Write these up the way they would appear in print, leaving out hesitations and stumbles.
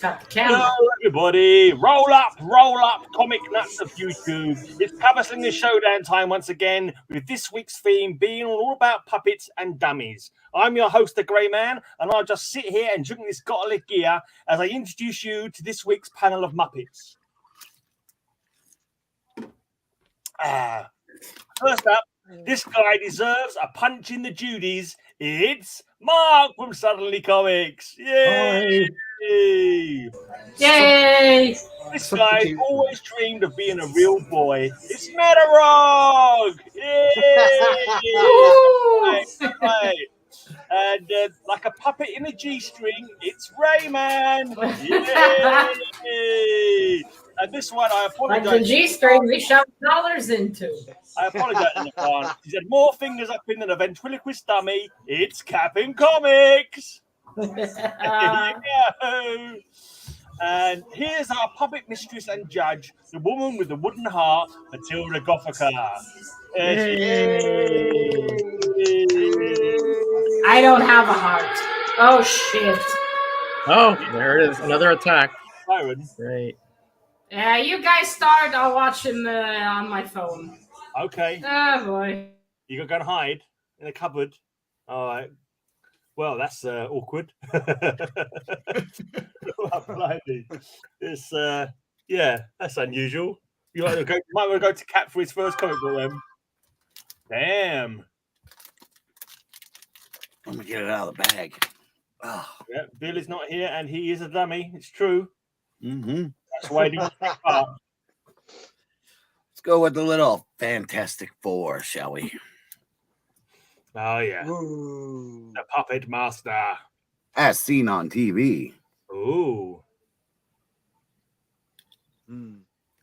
Got the camera. Hello, everybody. Roll up, comic nuts of YouTube. It's Slingers Showdown time once again, with this week's theme being all about puppets and dummies. I'm your host, the Grey Man, and I'll just sit here and drink this gottle of geer as I introduce you to this week's panel of Muppets. First up, this guy deserves a punch in the Judys. It's Mark from Suddenly Comics. Yay! Yay! This guy always dreamed of being a real boy. It's Metarog! Yay! Right. And like a puppet in a G-string, it's Rayman! Yay! And this one, I apologize. Like the G-string we shoved dollars into. I apologize in advance. He said more fingers up in than a ventriloquist dummy. It's CapN Comics! Here you go. And here's our puppet mistress and judge, the woman with the wooden heart, Matilda Gothika. I don't have a heart. Oh shit. Oh, there it is. Another attack. Siren. Great. Yeah, you guys start. I'll watch him on my phone. Okay. Oh boy. You gotta go and hide in a cupboard. All right. Well, that's awkward. It's yeah, that's unusual. You might want to go to Cap for his first comic book then. Damn. Let me get it out of the bag. Oh. Yeah, Bill is not here, and he is a dummy. It's true. Mm-hmm. That's why he didn't take part. Let's go with the little Fantastic Four, shall we? Oh yeah, Ooh. the Puppet Master. As seen on TV. Ooh,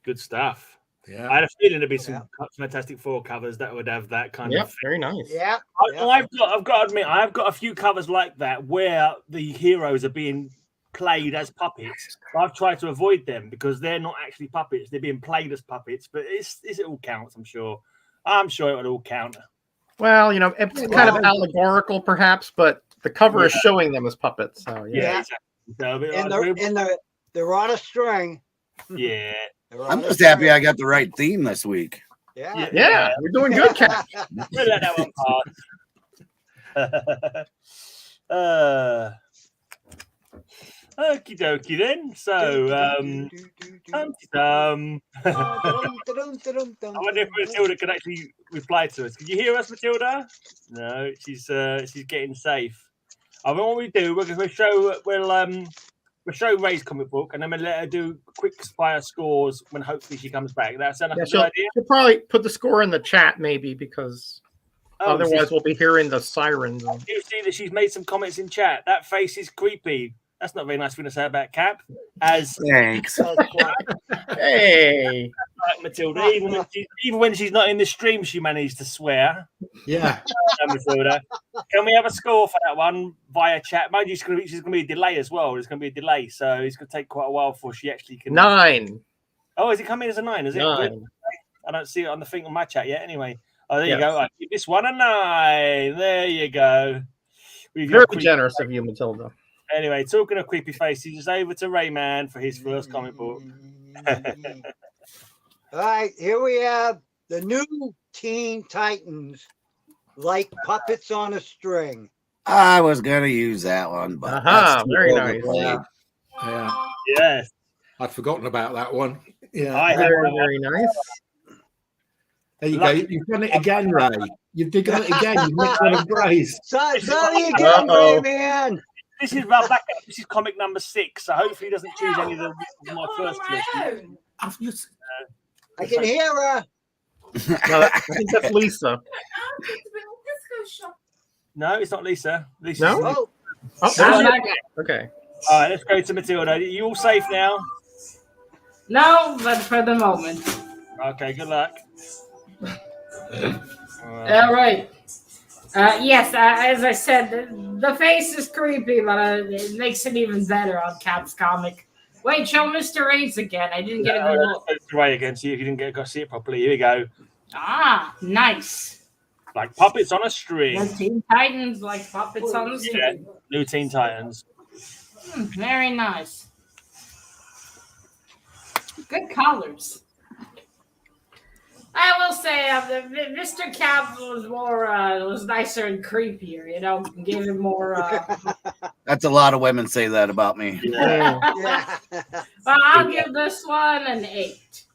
good stuff. Yeah. I had a feeling there'd be some Fantastic Four covers that would have that kind of. Very nice. Yeah. I've got to admit, I've got a few covers like that where the heroes are being played as puppets. I've tried to avoid them because they're not actually puppets; they're being played as puppets. But it all counts. I'm sure it would all count. Well, you know, it's kind of allegorical, perhaps, but the cover is showing them as puppets. So Yeah. Exactly. And they're on a string. Yeah. I'm just happy I got the right theme this week. Yeah. Yeah, we're doing good, Cap. We'll let that one pass. Okie dokie then. So, I wonder if Matilda can actually reply to us. Can you hear us, Matilda? No, she's getting safe. I mean, what we do, we'll show Ray's comic book, and then we'll let her do quick fire scores when hopefully she comes back. That sound like a good idea? She'll probably put the score in the chat, maybe, because otherwise we'll be hearing the sirens. You see that she's made some comments in chat. That face is creepy. That's not very nice thing to say about Cap. As Thanks. Hey, Matilda, even when she's not in the stream, she managed to swear. Yeah. Matilda, can we have a score for that one via chat? Mind you, she's going to be a delay as well. There's going to be a delay, so it's going to take quite a while before she actually can. 9. Oh, is it coming as a 9? Is it? 9. I don't see it on the thing on my chat yet. Anyway, oh, there you go. I give this one a 9. There you go. Very generous of you, Matilda. Anyway, talking of creepy faces, it's over to Rayman for his first comic book. All right, here we have the new Teen Titans, like puppets on a string. I was going to use that one, but very nice. Yeah. Yes. I'd forgotten about that one. Yeah. Very nice. There you go. You've done it again, Ray. You've done it again. You've nicked one of Ray's. Sorry again, Ray Man. This is comic number 6, so hopefully he doesn't choose any of my first list. I can hear her. No, I think that's Lisa. No, it's not Lisa. Lisa's No? Oh, Okay. All right, let's go to Matilda. Are you all safe now? No, but for the moment. Okay, good luck. All right. Yes, as I said, the face is creepy, but it makes it even better on Cap's comic. Wait, show Mr. Ace again. I didn't get a good look. Mr. Ray again, see if you didn't go see it properly. Here we go. Ah, nice. Like puppets on a string. The Teen Titans, like puppets on the string. New Teen Titans. Very nice. Good colors. I will say, Mr. Cap was more, was nicer and creepier. You know, gave him more. That's a lot of women say that about me. Yeah. Yeah. Well, I'll give this one an 8.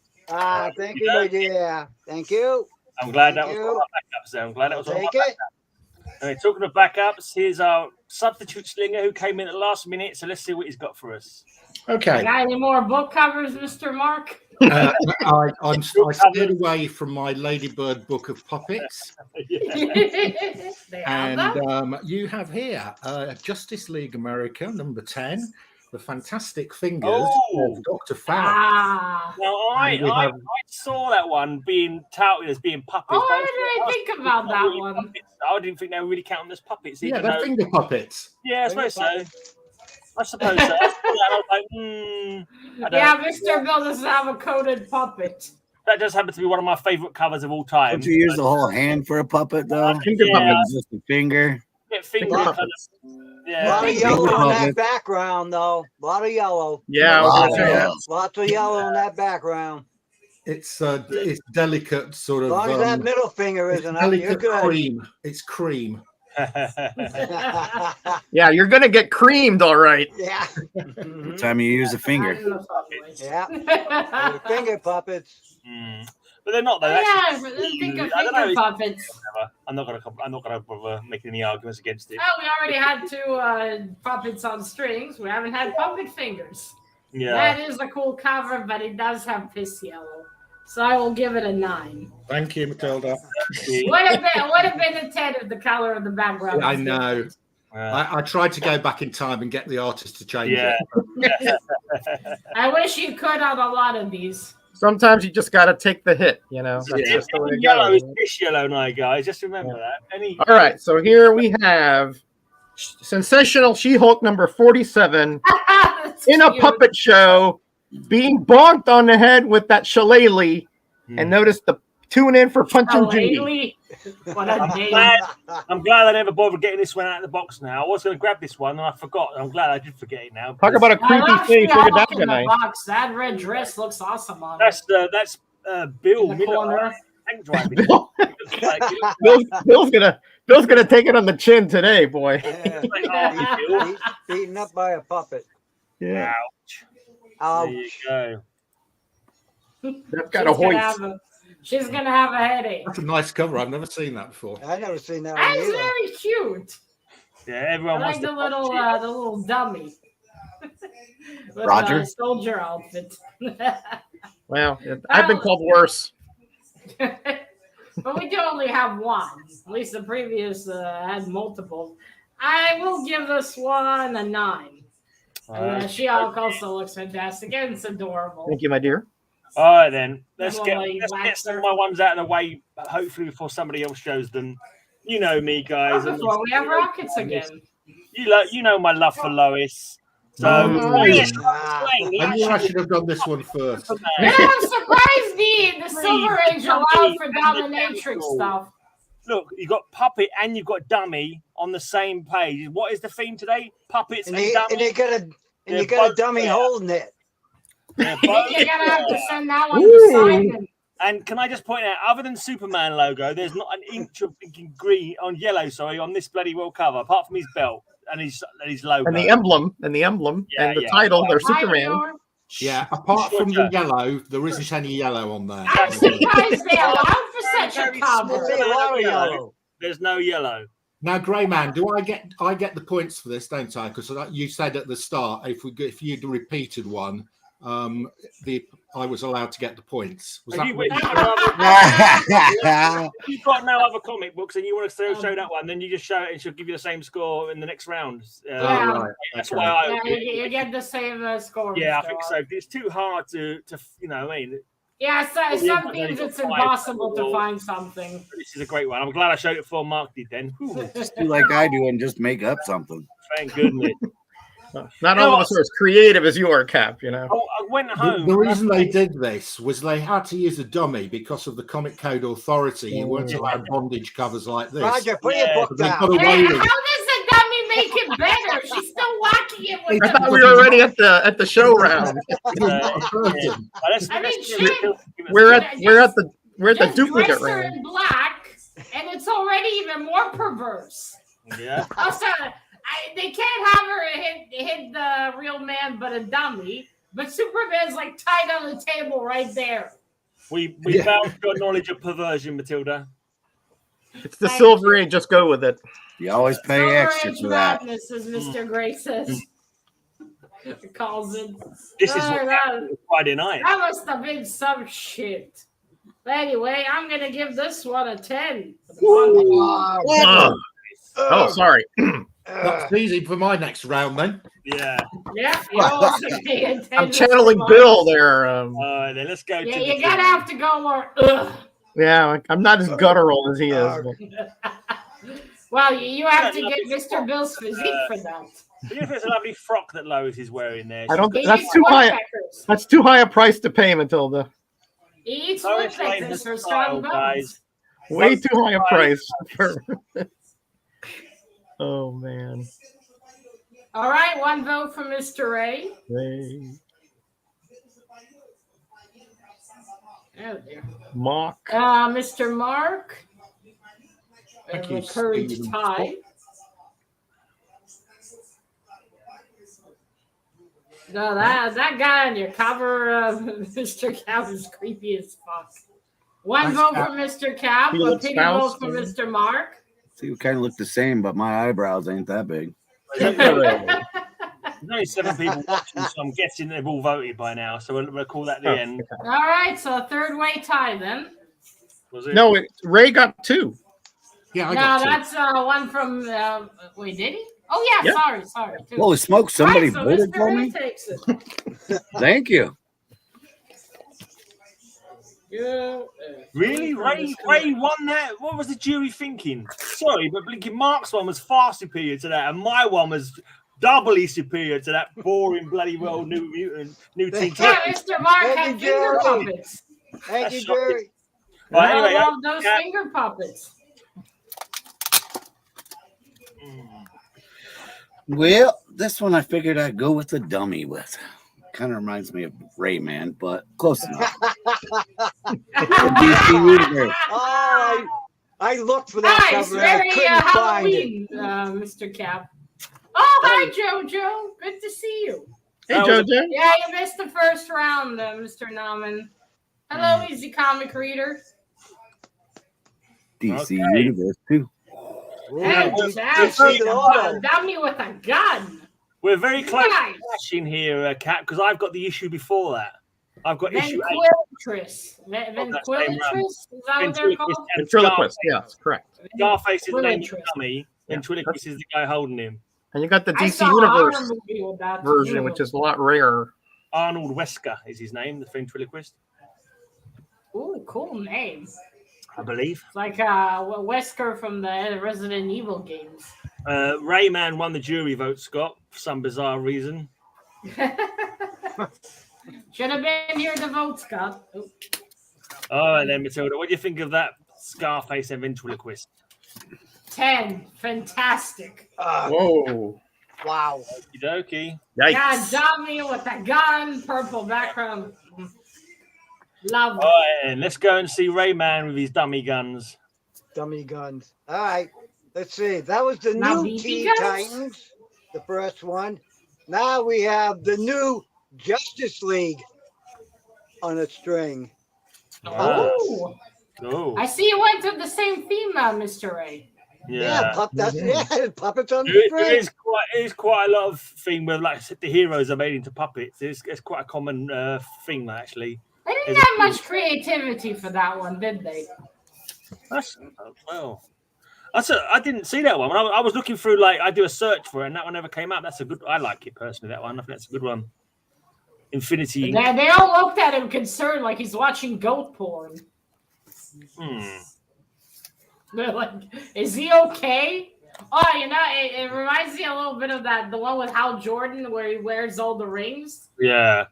Thank you, my dear. Thank you. I'm glad that Thank was you. one of my backups there. I'm glad that was one of my Take it. backups. Anyway, talking of backups, here's our substitute slinger who came in at the last minute. So let's see what he's got for us. Okay. Got any more book covers, Mr. Mark? I steered away from my Ladybird book of puppets. They have And them? you have here Justice League America, number 10, The Fantastic Fingers Oh. of Dr. Fowl. Now, I saw that one being touted as being puppets. Oh, but what did I think about that one? puppets. I didn't think they were really counting as puppets. Yeah, Even they're though, finger puppets. yeah, I suppose so. I suppose so. I was like, I don't Yeah, know. Mr. Bill doesn't have a coated puppet. That does happen to be one of my favorite covers of all time. Don't you use the whole hand for a puppet, though? Finger Yeah. puppets. Just a finger. Get finger Finger colours. A lot Yeah. of yellow in that puppet. background, though. A lot of yellow. Yeah, I was gonna say that. Lots of yellow in that background. It's delicate sort As of. long as that middle finger it's isn't up, you're delicate good. cream. It's cream. Yeah, you're gonna get creamed, all right. Yeah. What time you use a finger? Yeah. The finger puppets. But they're not though. Yeah, That's think of I don't know, finger puppets. whatever. I'm not gonna bother making any arguments against it. Oh, we already had 2 puppets on strings. We haven't had puppet fingers. Yeah. That is a cool cover, but it does have piss yellow. So I will give it a 9. Thank you, Matilda. Would have been a 10 if the color of the background. I was know. different. I tried to go back in time and get the artist to change Yeah. it. I wish you could on a lot of these. Sometimes you just gotta take the hit, you know. That's Yeah. just the way it Yellow goes. is fish yellow now, guys. Just remember that. All right, so here we have sensational She-Hulk number 47 in a Cute. puppet show, being bonked on the head with that shillelagh, and notice the tune in for punching Judy. Lately, what a name. I'm glad I never bothered getting this one out of the box now. I was going to grab this one and I forgot. I'm glad I did forget it now. Talk about a I creepy love face. Look at that She-Hulk in the guy. box. That red dress looks awesome on her. That's Bill In the corner. Miller. Tank driving. Bill- Bill's gonna take it on the chin today, boy. Yeah. Beaten up by a puppet. Yeah, There you Ouch. go. that's got a hoist. She's gonna have a headache. That's a nice cover. I've never seen that before. I've never seen that one That's either. very cute. Yeah, I everyone like wants the to little dummy. With Roger? the soldier outfit. Well, I've been called worse. But we do only have one. At least the previous had multiple. I will give this one a 9. She-Hulk also looks fantastic and it's adorable. Thank you, my dear. All right, then. Let's Little, get some of my ones out of the way, hopefully before somebody else shows them. You know me, guys. Before we have rockets again. You know my love for Lois. So, I knew I should have done this one first. You know, I'm surprised the Silver Age allowed for dominatrix stuff. Look, you got puppet and you've got dummy on the same page. What is the theme today? Puppets and dummy. You got a dummy holding it. They're You're both gonna have to there. send that one to Simon. And can I just point out, other than Superman logo, there's not an inch of green on yellow, on this bloody world cover, apart from his belt and his logo. And the emblem, and the title, they're Superman. Yeah, apart from the yellow, there isn't any yellow on there. I'm surprised they allowed for such a cover. There's no yellow. Now, Greyman, do I get the points for this, don't I? Because you said at the start, if you'd repeated one, I was allowed to get the points. Was that If you've got no other comic books and you want to show that one, then you just show it and she'll give you the same score in the next round. right. That's Okay. why You get the same score. Yeah, I Mr. think Rock. so. It's too hard to you know what I mean. Yeah, so some things it's impossible to find something. This is a great one. I'm glad I showed it before Mark did then. Just do like I do and just make up something. Thank goodness. Not all of us are as creative as you are, Cap, you know. I went home. The reason they did this was they had to use a dummy because of the Comic Code Authority. You weren't allowed bondage covers like this. Roger, put your book They down. got away Hey, with how it. does the dummy make it better? She's still whacking it with I thought we were already at the show round. I mean, shit. We're at the Just duplicate dress her round. in black, and it's already even more perverse. Yeah. Also, they can't have her hit the real man, but a dummy. But Superman's like tied on the table right there. We found your knowledge of perversion, Matilda. It's the Silver Age. Just go with it. You always pay Silver extra Age for that. Madness, as Mr. Gray says. Calls it. This is Oh, what that- happened Friday night. That must have been some shit. But anyway, I'm gonna give this one a 10. Oh, sorry. That's easy for my next round then. Yeah. Yeah, you also pay a 10. I'm channeling Bill there. Then let's go. Yeah, to you gotta have to go more. Ugh. Yeah, I'm not as guttural as he is. Well, you have to get Mr. Bill's physique for that. Even if it's a lovely frock that Lois is wearing there. I don't. He That's eats too high. woodpeckers. That's too high a price to pay, Matilda. He eats Lois Lane woodpeckers has for style, strong bones. guys. Way too high a price. Oh man. All right, one vote for Mr. Ray. Oh dear. Mock. Mr. Mark. Thank A you, courage Stephen. tie. No, that guy on your cover, Mr. Cap, is creepy as fuck. One Thanks, vote Cap. for Mr. Cap, a Felix pity Faust, vote for yeah. Mr. Mark. See, we kind of look the same, but my eyebrows ain't that big. There's only 7 people watching, so I'm guessing they've all voted by now. So we'll call that the end. All right, so a third way tie then. Was it? No, Ray got 2. Yeah, I No, got two. that's one from. Wait, did he? Oh yeah, Yeah. sorry. Two. Holy smoke, somebody Right, so voted Mr. for Ray me? takes it. Thank you. Yeah. Really? Ray won that? What was the jury thinking? Sorry, but Blinking Mark's one was far superior to that, and my one was doubly superior to that boring bloody well New Teen Yeah, Titans. Mr. Mark Thank had you, finger Jerry. puppets. Thank you, That's shocking. Jerry. Right, I anyway, love those yeah. finger puppets. Well, this one I figured I'd go with the dummy with. Kind of reminds me of Rayman, but close enough. DC Universe. Oh, I looked for that Nice, cover. and I very couldn't find it. Halloween, Mr. Cap. Oh, hi, JoJo. Good to see you. Hey, Oh, JoJo. Yeah, you missed the first round, Mr. Nauman. Hello, Easy Comic Reader. DC Okay. Universe, too. Hey, we're- Jack, we're- dummy with a gun. We're very close Nice. to clashing here, Kat, because I've got the issue before that. I've got issue 8. Ventriloquist. that same Ventriloquist? Is that what they're called? Ventriloquist. Yes, correct. Scarface is named Ventriloquist. dummy. Yeah. Ventriloquist is the guy holding him. And you got the I DC saw a horror Universe movie with that version, too. which is a lot rarer. Arnold Wesker is his name, the ventriloquist, Ooh, cool name. I believe. It's like Wesker from the Resident Evil games. Rayman won the jury vote, Scott, for some bizarre reason. Should have been here to vote, Scott. Ooh. All right, then, Matilda, what do you think of that Scarface and ventriloquist? 10. Fantastic. Whoa. Wow. Okie dokie. Yikes. God, dummy with a gun, purple background. Love All right, then, let's go and see Rayman with his dummy guns. Dummy guns. All right. Let's see. That was the Now new BB Teen guns? Titans, the first one. Now we have the new Justice League on a string. Oh, Oh, I see you went to the same theme, Mr. Ray. yeah. Puppets on the There string. is quite a lot of thing where like the heroes are made into puppets. It's quite a common thing actually. They didn't have much creativity for that one, did they? I didn't see that one. I was looking through I do a search for it, and that one never came up. That's a good. I like it personally. That one. I think that's a good one. Infinity. They all looked at him concerned, like he's watching goat porn. They're like, "Is he okay?" Oh, it reminds me a little bit of the one with Hal Jordan where he wears all the rings. Yeah.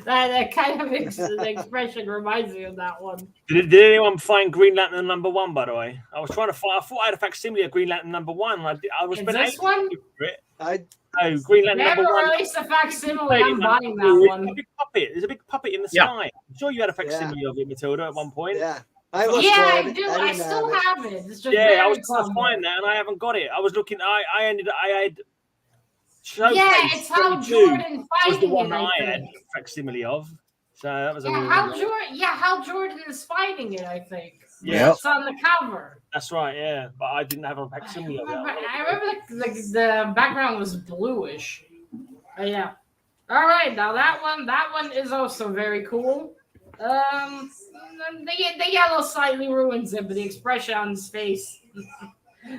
That kind of expression reminds me of that one. Did anyone find Green Lantern #1? By the way, I was trying to find. I thought I had a facsimile of Green Lantern #1. I was Is spent this ages one? looking for it. Oh, Green Lantern Never number 1. released a facsimile. I'm buying that one. A big puppet. There's a big puppet in the Yeah. sky. I'm sure you had a facsimile of it, Matilda, at one point. Yeah. I looked Yeah, for I it. do. I didn't still have it. have it. It's just Yeah, I was buried trying to somewhere. find that and I haven't got it. I was looking. I had Yeah, it's how 32 Jordan was the fighting one it. I I had think. facsimile of. So that was a Yeah, little. how Jordan is fighting it. I think. Yeah, It's on the cover. that's right. Yeah, but I didn't have a facsimile of it. I remember the background was bluish. Yeah. All right, now that one is also very cool. The yellow slightly ruins it, but the expression on his face,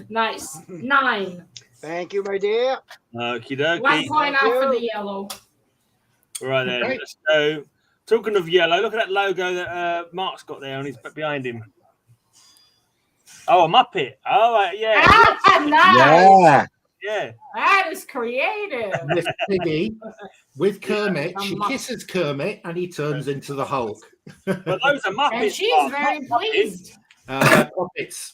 nice. 9. Thank you, my dear. Okie 1 dokie. point out for the yellow. Right then. Okay. So, talking of yellow, look at that logo that Mark's got there on his behind him. Oh, a Muppet. Oh, yeah, Ah, nice. Yeah. yeah. That is creative. Miss Piggy with Kermit. She A Muppet. kisses Kermit and he turns into the Hulk. But those are Muppets. And she's Mark, very not Muppets. pleased. They're puppets.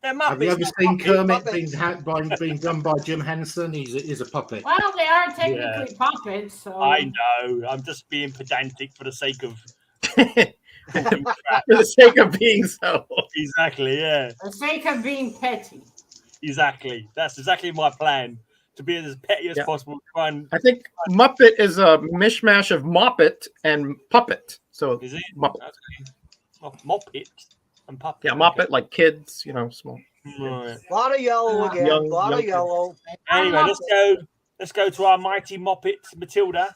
They're Muppets. Have you ever not seen Muppets. Kermit being done by Jim Henson? He's a puppet. Well, they are technically puppets, so I know. I'm just being pedantic for the sake of. For the sake of being so. Exactly. Yeah. for the sake of being petty. Exactly. That's exactly my plan. To be as petty as Yeah. possible. Try and. I think Muppet is a mishmash of moppet and puppet. So Is it? Muppet. Okay. Moppet and puppet. Yeah, moppet like kids, small. Right. A lot of yellow again. Young- A lot of young- yellow. Anyway, let's go to our mighty Moppet, Matilda,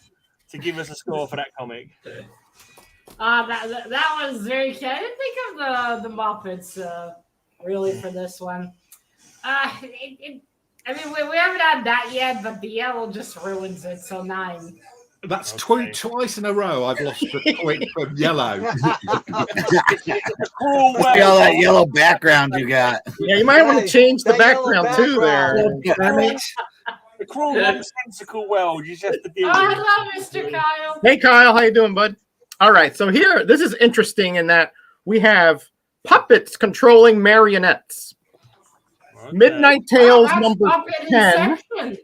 to give us a score for that comic. That was very cute. I didn't think of the Muppets really for this one. I mean, we haven't had that yet, but the yellow just ruins it. So 9. That's Okay. twice in a row I've lost the point from yellow. Cruel Must be all that world. yellow background you got. Yeah, you might want to Nice. change the That yellow background too there. background. The cruel, nonsensical world. You just have to deal Oh, with. hello, Mr. Kyle. Hey Kyle, how you doing, bud? All right, so here, this is interesting in that we have puppets controlling marionettes. Okay. Midnight Oh, Tales that's number Puppet 10, Inception.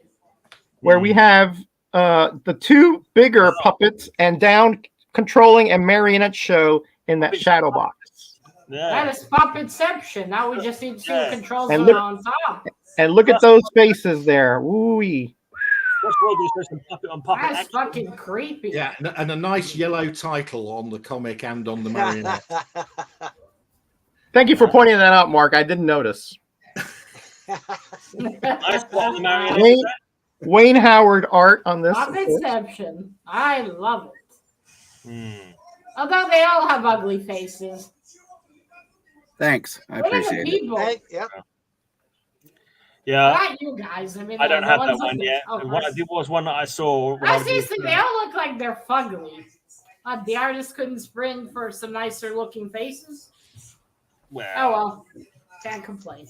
where we have the 2 bigger puppets and down controlling a marionette show in that shadow box. Yeah. That is Puppetception. Now we just need to see who Yeah. controls And it look- on top. And look at those faces there. Ooh-wee. What's wrong with this puppet on puppet That's action? fucking creepy. Yeah, and a nice yellow title on the comic and on the marionette. Thank you for pointing that out, Mark. I didn't notice. Nice spot on the marionette. Wayne, Wayne Howard art on this. of course. Puppetception. I love it. Hmm. Although they all have ugly faces. Thanks. I Look at the appreciate it. people. Yep. Yeah. Not you guys. I mean, I don't the have that ones one up yet. there. The one I did was one that I saw. When I I was seriously, with, they all look like they're fugly. The artist couldn't spring for some nicer looking faces. well, Oh well, can't complain.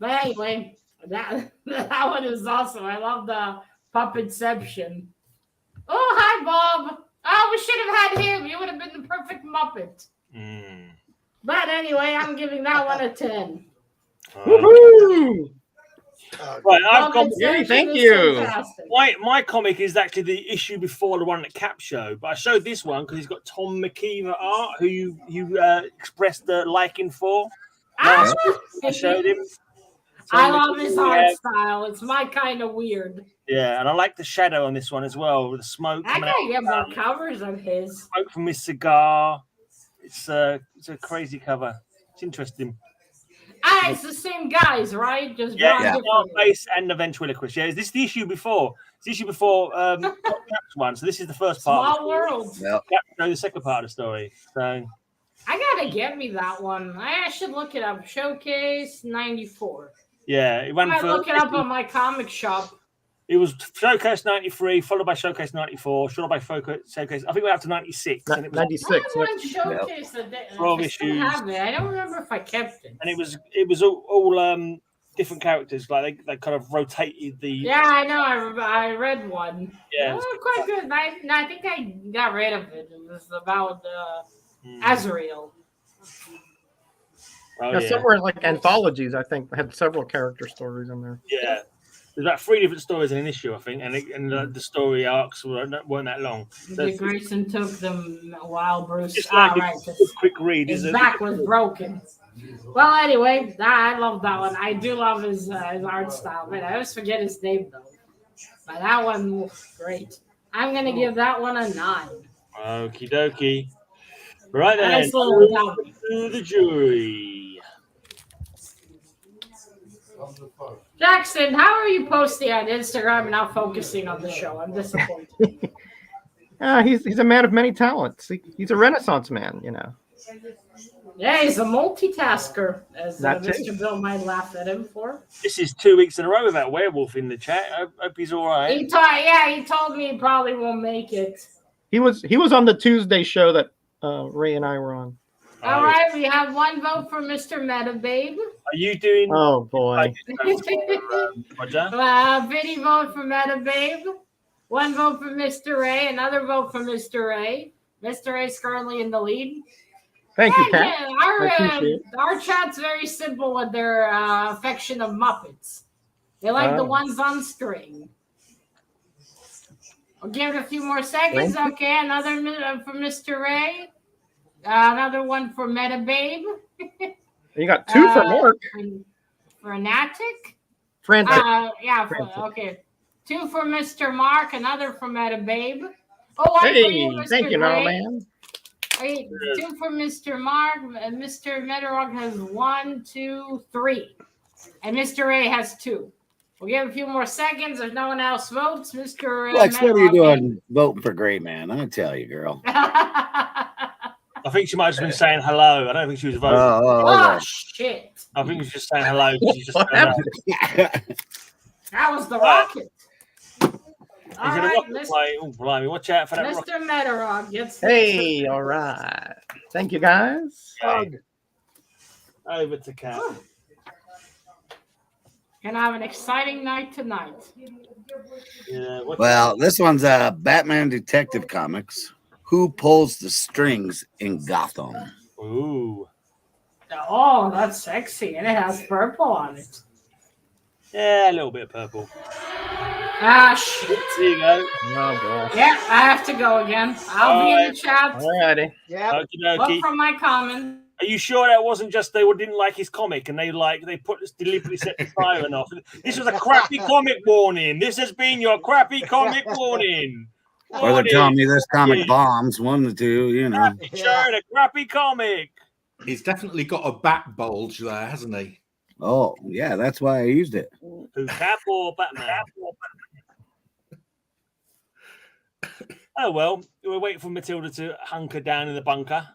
But anyway, that one is awesome. I love the Puppetception. Oh, hi, Bob. Oh, we should have had him. You would have been the perfect Muppet. hmm. But anyway, I'm giving that one a 10. Woohoo! Right, I've got Puppetception thank is you. fantastic. my comic is actually the issue before the one at Cap Show, but I showed this one because he's got Tom McKeever art, who you expressed the liking for. Ah, I showed him. I Tom love his McKeever, art style. It's my kind of weird. Yeah, and I like the shadow on this one as well, with the smoke I coming out. gotta get more covers of his. Smoke from his cigar. It's a crazy cover. It's interesting. Ah, it's the same guys, right? Just Yeah, drawn yeah. differently. Face and the ventriloquist. Yeah, is this the issue before? It's the issue before Cap's one. So this is the first part. of the Small story. world. Yep. Cap, no, the second part of the story. So I gotta get me that one. I should look it up. Showcase 94. yeah, it went I for. look it up on my comic shop. It was Showcase 93, followed by Showcase 94, followed by Showcase. I think we went up to 96, and it was 96. I one showcase that 12 I still issues. have it. I don't remember if I kept it. and it was all different characters. Like they kind of rotated the. Yeah, I know. I read one. Yeah. Oh, quite good. I think I got rid of it. It was about Azrael. Oh, Yeah, somewhere like anthologies, I think, had several character stories in there. Yeah. There's about 3 different stories in an issue, I think, and the story arcs weren't that long. So Dick Grayson took them a while, Bruce. it's like Right. a quick read. His Is back was broken. Well, anyway, I love that one. I do love his art style. Man, I always forget his name, though. But that one was great. I'm going to give that one a 9. Okie dokie. Right then, Nice little dummy. to the jury. Jackson, how are you posting on Instagram and not focusing on the show? I'm disappointed. He's a man of many talents. He's a Renaissance man, you know. Yeah, he's a multitasker, as That's it. Mr. Bill might laugh at him for. This is 2 weeks in a row without werewolf in the chat. I hope he's all right. He told me he probably won't make it. He was on the Tuesday show that Ray and I were on. All right, we have 1 vote for Mr. Metababe. Are you doing? Oh boy. Roger. Vinny vote for Metababe. 1 vote for Mr. Ray. Another vote for Mr. Ray. Mr. Ray's currently in the lead. Thank you, Kat. Yeah, I appreciate it. our chat's very simple with their affection of Muppets. They like the ones on string. I'll give it a few more seconds. Okay, another minute for Mr. Ray. Another one for Metababe. You got 2 for Mark. Fanatic? Frantic. Okay. 2 for Mr. Mark, another for Metababe. Oh, one for Hey, you, Mr. thank you, Gray. man. Wait, 2 for Mr. Mark. Mr. Metarog has 1, 2, 3. And Mr. Ray has 2. We'll give a few more seconds. If no one else votes, Mr. Lex, what are you Metarog doing voting for Gray Man? I'll tell you, girl. I think she might have just been saying hello. I don't think she was voting. Oh, shit. I think she was just saying hello. She's just What saying hello. happened? That was the rocket. All Is it a right, rocket play? Oh, blimey. Watch out for that rocket. Mr. Metarog gets Hey, all right. Thank you, guys. Okay. Over to Kat. Gonna have an exciting night tonight. Yeah, Well, this one's Batman Detective Comics. Who pulls the strings in Gotham? Ooh. Oh, that's sexy, and it has purple on it. Yeah, a little bit of purple. Ah, shit. There you go. Oh, boy. Yeah, I have to go again. I'll be in the chat. All righty. Yeah. Okie Look dokie. from my comment. Are you sure that wasn't just they didn't like his comic and they deliberately set the siren off? This was a crappy comic warning. This has been your crappy comic warning. Or they're telling me this comic bombs, 1 to 2, you know. Crappy shirt, a crappy comic. He's definitely got a back bulge there, hasn't he? Oh, yeah, that's why I used it. Who, Cap or Batman? Oh well, we're waiting for Matilda to hunker down in the bunker.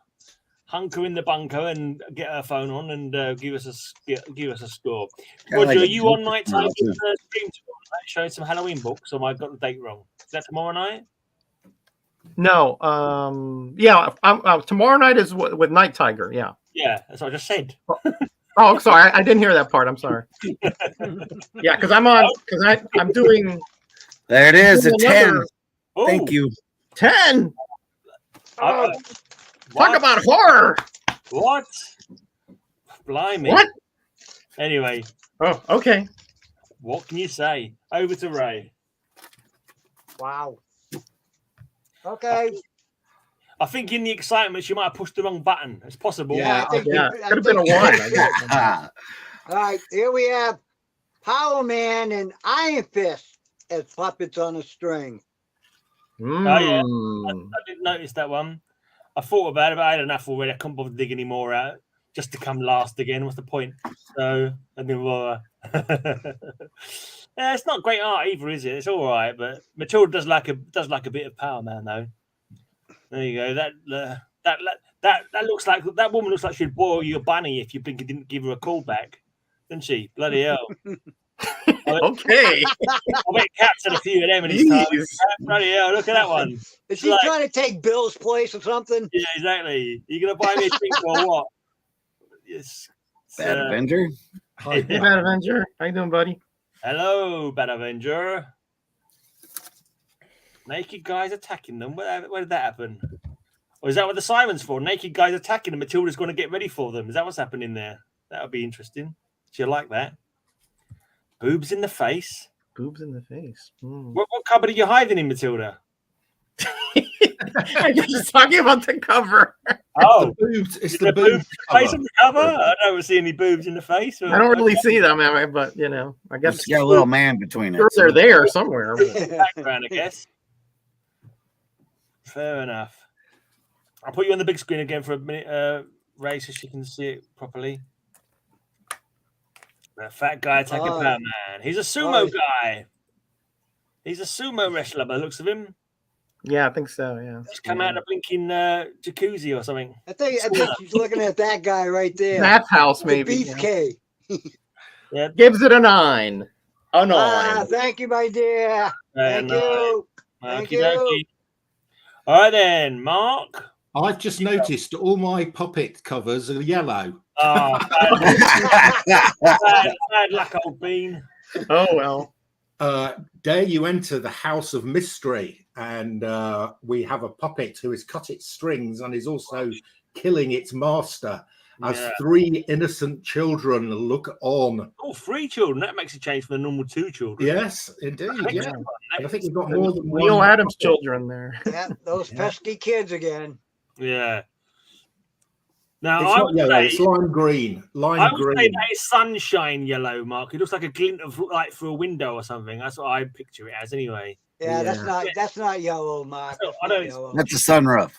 Hunker in the bunker and get her phone on and give us a score. Kinda Roger, like are you a on night time joke stream tomorrow night showing some Halloween books, or have I got the date wrong? Is that tomorrow night? No. Yeah. Tomorrow night is with Night Tiger. Yeah. Yeah, that's what I just said. Oh, sorry. I didn't hear that part. I'm sorry. Yeah, because I'm doing There it is, a 10. Oh, Thank you. 10. What? Talk about horror. What? Blimey. What? Anyway, Oh, okay. what can you say? Over to Ray. Wow. Okay. I think in the excitement, she might have pushed the wrong button. It's possible. Yeah, I think Yeah. I Could have been a think- 1. I guess. All right, here we have Power Man and Iron Fist as puppets on a string. yeah. Mm. I didn't notice that one. I thought about it, but I had enough already. I couldn't bother digging any more out just to come last again. What's the point? So I didn't bother. Yeah, it's not great art either, is it? It's all right, but Matilda does like a bit of Power Man though. There you go. That looks like that woman looks like she'd boil you a bunny if you didn't give her a call back, didn't she? Bloody hell. Okay. I bet Cap's had a few of them in his time. Jeez. Bloody hell, look at that one. Is she Like- trying to take Bill's place or something? Yeah, exactly. You gonna buy me a drink or what? Yes. Bad Avenger. Hey, Bad Avenger. How you doing, buddy? Hello, Bad Avenger. Naked guys attacking them. Where did that happen? Or is that what the siren's for? Naked guys attacking them. Matilda's going to get ready for them. Is that what's happening there? That would be interesting. She'll like that. Boobs in the face. boobs in the face. What cupboard are you hiding in, Matilda? I'm just talking about the cover. Oh, It's the boobs face cover. on the cover. I don't see any boobs in the face. I don't really see them, but I guess It's got a little man between it. sure they're there somewhere. Background, I guess. Fair enough. I'll put you on the big screen again for a minute, Ray, so she can see it properly. That fat guy attacking Batman. He's a sumo guy. He's a sumo wrestler by the looks of him. Yeah, I think so. Yeah. Just come out of a blinking jacuzzi or something. I think she's looking at that guy right there. Bath house, The maybe. beefcake. Yeah. Gives it a 9. A 9. Thank you, my dear. Thank you. Thank you. Okey-dokey. All right then, Mark. I've just noticed all my puppet covers are yellow. Oh, bad luck, old bean. Oh well. Dare you enter the house of mystery, and we have a puppet who has cut its strings and is also killing its master as 3 innocent children look on. Oh, 3 children. That makes a change from the normal 2 children. Yes, indeed. Yeah. And I think we've got more than Neil one Adams puppet. children there. Yeah, those pesky kids again. Yeah. Now, It's I not would yellow, say, it's lime green. I would say that is sunshine yellow, Mark. It looks like a glint of light through a window or something. That's what I picture it as, anyway. Yeah, Yeah. that's not yellow, Mark. That's I not know yellow. That's a sunroof.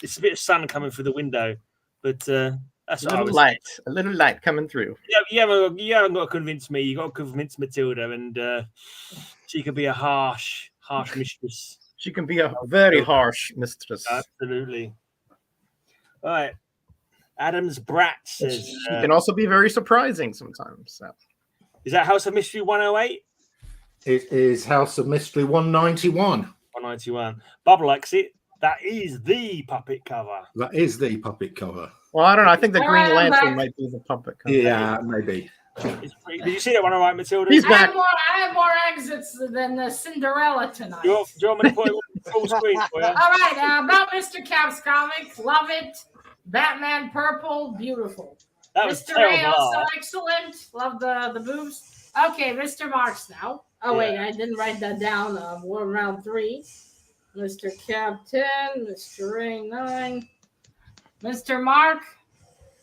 It's a bit of sun coming through the window, but that's A what I little was. light coming through. You haven't got to convince me. You got to convince Matilda, and she could be a harsh mistress. She can be a very harsh mistress. Absolutely. All right. Adam's Brat says. She can also be very surprising sometimes. So. Is that House of Mystery 108? It is House of Mystery 191. 191. Bob likes it. That is the puppet cover. That is the puppet cover. Well, I don't know. I think the All Green right, I'm Lantern back. might be the puppet cover. Yeah, maybe. Did you see that one all right, Matilda? He's back. I have more exits than Cinderella tonight. Do you want me to put it on full screen for you? All right, about Mr. Cap's comics, love it. Batman Purple, beautiful. That was Mr. Ray, terrible. also excellent. Love the boobs. Okay, Mr. Marks now. Oh, wait, I didn't write that down. We're round 3. Mr. Cap 10, Mr. Ray 9. Mr. Mark,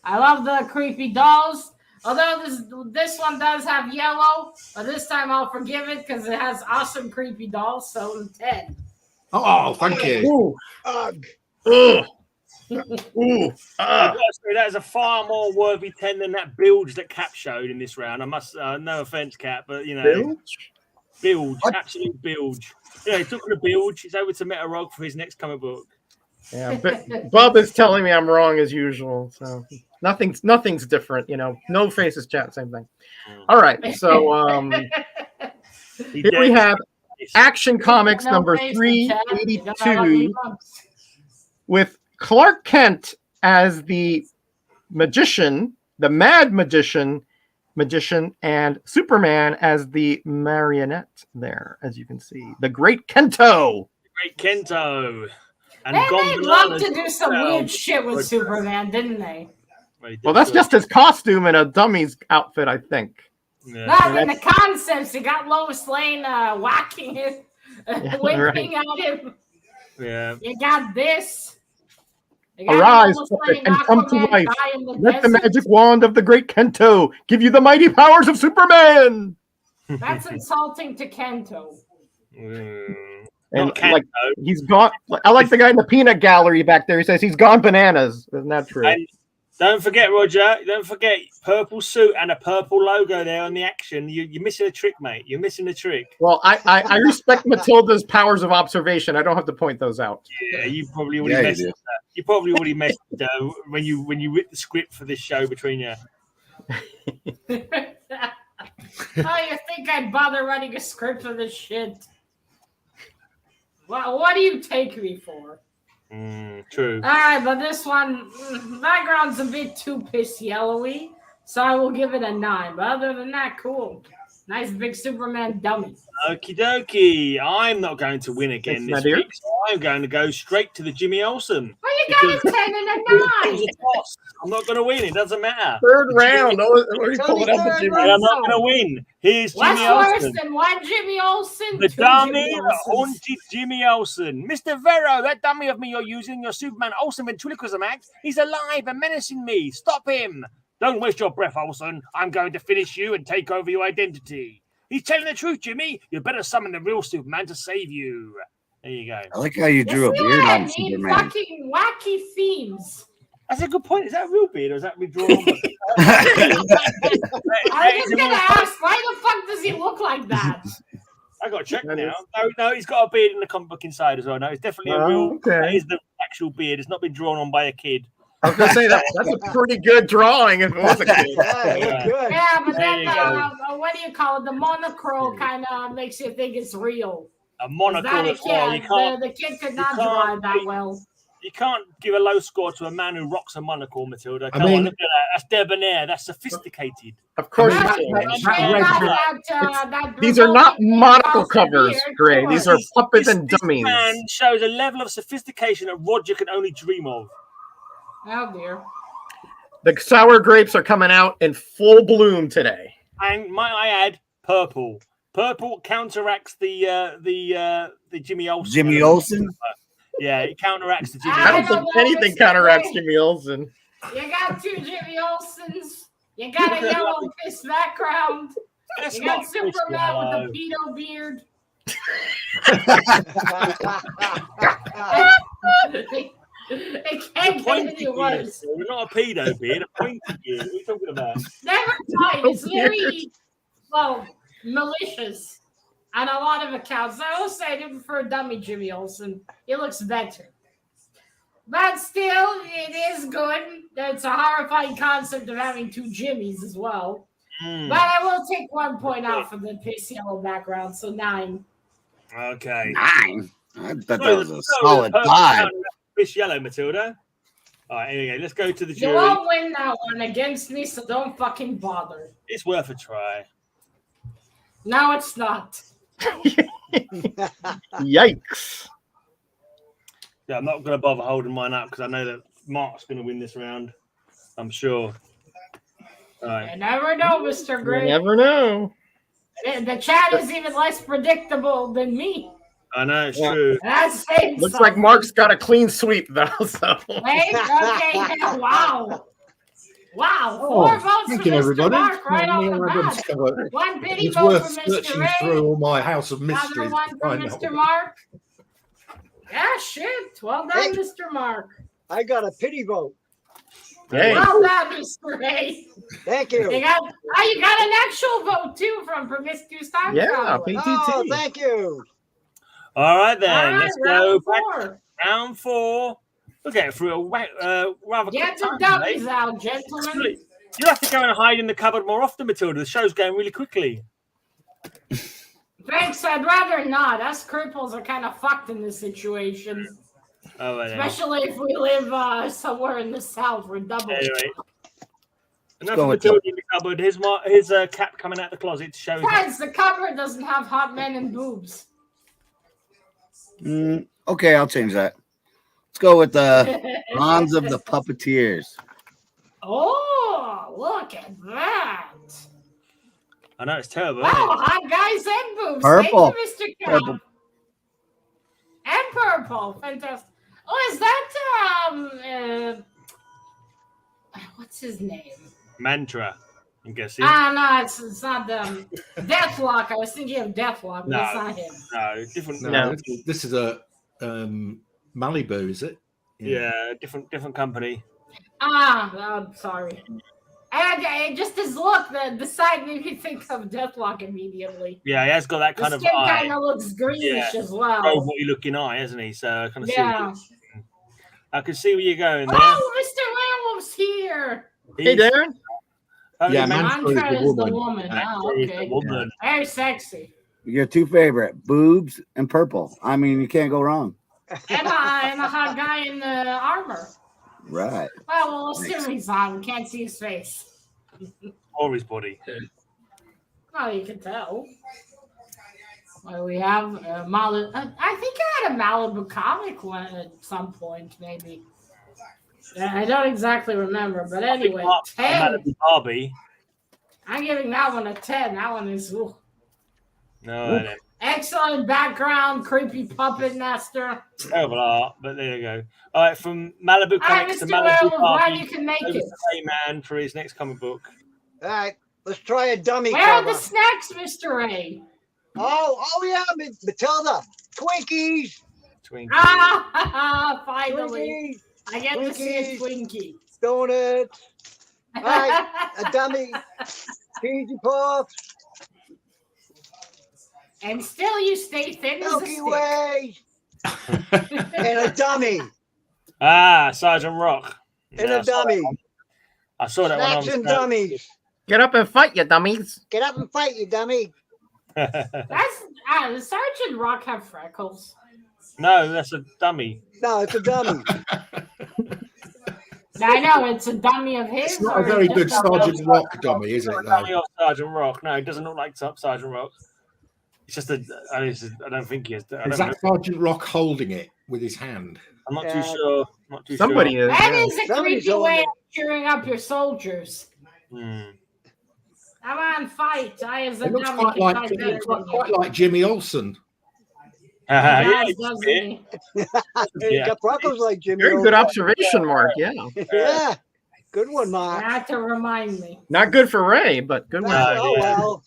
I love the creepy dolls. Although this one does have yellow, but this time I'll forgive it because it has awesome creepy dolls. So 10. Oh, thank you. Ooh. Ugh. Ugh. Ooh. I've got to say, that is a far more worthy 10 than that bilge that Cap showed in this round. I must, no offense, Cap, but you know, bilge, absolute bilge. Yeah, he's talking to bilge. He's over to Metarog for his next comic book. Yeah, but Bob is telling me I'm wrong as usual. So nothing's different. You know, no faces chat, same thing. All right, so here we have Action Comics number 382 with Clark Kent as the magician, the mad magician, and Superman as the marionette there, as you can see. The Great Kento. Great Kento. And They loved to do some weird shit with Superman, didn't they? Well, that's just his costume and a Dummies outfit, I think. Yeah. Not in the concepts. You got Lois Lane whacking him, winking at him. Yeah. You got this. You got Arise, Lois puppet, Lane, and come to Aquaman life. die in the Let the desert. magic wand of the Great Kento give you the mighty powers of Superman. That's insulting to Kento. And Not Kento. like he's gone. I like the guy in the peanut gallery back there. He says he's gone bananas. Isn't that true? And don't forget, Roger, don't forget purple suit and a purple logo there on the action. You're missing a trick, mate. You're missing a trick. Well, I respect Matilda's powers of observation. I don't have to point those out. Yeah, you probably already messed with that. You probably already messed with that when you wrote the script for this show between you. Oh, you think I'd bother writing a script for this shit? Well, what do you take me for? True. All right, but this one, background's a bit too piss yellowy, so I will give it a 9. But other than that, cool. Nice big Superman dummy. Okie dokie. I'm not going to win again Thanks, this my dear. week, so I'm going to go straight to the Jimmy Olsen. Well, you got a 10 and a 9. I'm not going to win. It doesn't matter. Third round. Oh, you Tell pulled me it up third with Jimmy. And I'm not going to win. Here's What's Jimmy worse Olsen. than one Jimmy Olsen? The Two dummy Jimmy that Olsens. haunted Jimmy Olsen. Mr. Vero, that dummy of me you're using, your Superman Olsen ventriloquism act, he's alive and menacing me. Stop him. Don't waste your breath, Olsen. I'm going to finish you and take over your identity. He's telling the truth, Jimmy. You better summon the real Superman to save you. There you go. I like how you drew a You see beard what I on mean? Superman. Fucking wacky themes. That's a good point. Is that a real beard or is that redrawn? I was gonna ask, why the fuck does he look like that? I got to check That now. is- No, he's got a beard in the comic book inside as well. No, it's definitely a real. Oh, okay. That is the actual beard. It's not been drawn on by a kid. I was gonna say that's a pretty good drawing if it was a kid. Yeah, it looked good. Yeah, but There then you go. what do you call it? The monochrome kind of makes you think it's real. A 'Cause monocle that as well. You can't. the kid could not can't draw it that be- well. You can't give a low score to a man who rocks a monocle, Matilda. I Come on, mean- look at that. That's debonair. That's sophisticated. Of course, I mean, you that- can. that- And that then red that These are not revolting monocle across the covers, beard, Gray. sure. These are puppets and This dummies. man shows a level of sophistication that Roger can only dream of. Oh dear. The sour grapes are coming out in full bloom today. And might I add, purple. Purple counteracts the Jimmy Olsen. Jimmy Olsen? Yeah, it counteracts the Jimmy I don't Olsen. think anything counteracts Jimmy Olsen. You got two Jimmy Olsens. You got a yellow fist background. That's You got not Chris Superman Yellow. with the pedo beard. It can't get Pointy any beard. worse. We're not a pedo beard, a pointy beard. What are you talking about? Never mind. It's very, well, malicious on a lot of accounts. I will say I do prefer dummy Jimmy Olsen. He looks better. But still, it is good. It's a horrifying concept of having two Jimmys as well. Hmm, But I will take 1 point out for the piss yellow background, so 9. Okay. 9. I bet that Well, was a no, solid purple 5. counteracts Fish yellow, Matilda. All right, here we go. Let's go to the You jury. won't win that one against me, so don't fucking bother. It's worth a try. No, it's not. Yikes. Yeah, I'm not going to bother holding mine up because I know that Mark's going to win this round. I'm sure. All right. You never know, Mr. You Gray. never know. The chat is even less predictable than me. I know it's Yeah. true. That's saying Looks something. like Mark's got a clean sweep though. So Wait, okay, wow. Wow, Oh, 4 votes thank for you, Mr. everybody. Mark right off Neil the Adams bat. cover. 1 pity It's vote worth for Mr. searching Ray. through all my House of Another Mysteries. one to from find Mr. out. Mark. Yeah, shit. Well done, Hey. Mr. Mark. I got a pity vote. hey, Well done, Mr. Ray. Thank You you. got an actual vote too from Promiscuous Time yeah, Traveler. PTT. Oh, thank you. All right, then. All right, Let's go round back. 4. Round 4. We'll get through a rather Get quick the time dummies today. out, gentlemen. You have to go and hide in the cupboard more often, Matilda. The show's going really quickly. Thanks, I'd rather not. Us cripples are kind of fucked in this situation. Oh, well, then. Especially if we live somewhere in the south. We're double. Anyway. Enough go of with Matilda in the cupboard. Here's Cap coming out the closet to show his. Besides, the cupboard doesn't have hot men and boobs. Okay, I'll change that. Let's go with the Bronze of the Puppeteers. Oh, look at that. I know it's terrible. Wow, Isn't it? hot guys and boobs. Purple. Thank you, Mr. Cap. Purple. And purple. Fantastic. Oh, is that what's his name? Mantra. I'm guessing. No, it's not Deathlock. I was thinking of Deathlock, but No. that's not him. No, different. No, this is a Malibu, is it? Yeah, different company. Sorry. And just his look, the side made me think of Deathlock immediately. Yeah, he has got that The kind of skin eye. kind of looks greenish Yeah. as well. Robot-y looking eye, hasn't he? So I kind of Yeah. I can see where you're going there. Oh, Mr. Werewolf's here. Hey, Darren. Only Yeah, man- Mantra Mantra is is the the woman. woman. Mantra Oh, is the okay. woman. Very sexy. Your two favorite, boobs and purple. I mean, you can't go wrong. And a hot guy in the armor. Right. Well, we'll assume he's on. We can't see his face. Or his body. Oh, you can tell. Well, we have Malibu. I think I had a Malibu comic one at some point, maybe. I don't exactly remember, but anyway, 10. Barbie. I'm giving that one a 10. That one is No, I don't. excellent background, creepy puppet master. Terrible art, but there you go. All right, from Malibu Comics to Mr. Malibu Werewolf, glad Barbie, you can make over it. to Rayman for his next comic book. All right, let's try a dummy Where are cover. the snacks, Mr. Ray? Oh yeah, Matilda. Twinkies. Twinkie. Ah, finally. Twinkies. I get to see a Twinkie. Donuts. All right, a dummy. Cheesy puffs. And still you stay thin as a Milky stick. Way. And a dummy. Ah, Sergeant Rock. And Yeah, a dummy. I saw that Snacks one. and dummies. Get up and fight, you dummies. Get up and fight, you dummy. Does Sergeant Rock have freckles? No, that's a dummy. No, it's a dummy. I know it's a dummy of his. It's not a or very just good Sergeant Rock dummy, is it? Though? Dummy of Sergeant Rock. No, it doesn't look like Sergeant Rock. It's just a. I don't think he is. Is that Sergeant Rock holding it with his hand? I'm not too Yeah. sure. Not too Somebody sure. is. That yeah. is a Somebody's creepy on way it. of cheering up your soldiers. Hmm. Come on, fight. I as a It looks dummy quite can like, fight it better looks than quite you. like Jimmy Olsen. Yeah, He does, doesn't he? He's got freckles like Jimmy. Very good Olsen. observation, Mark. Yeah. Yeah. Good one, Mark. Not to remind me. Not good for Ray, but good one. Oh, yeah. well.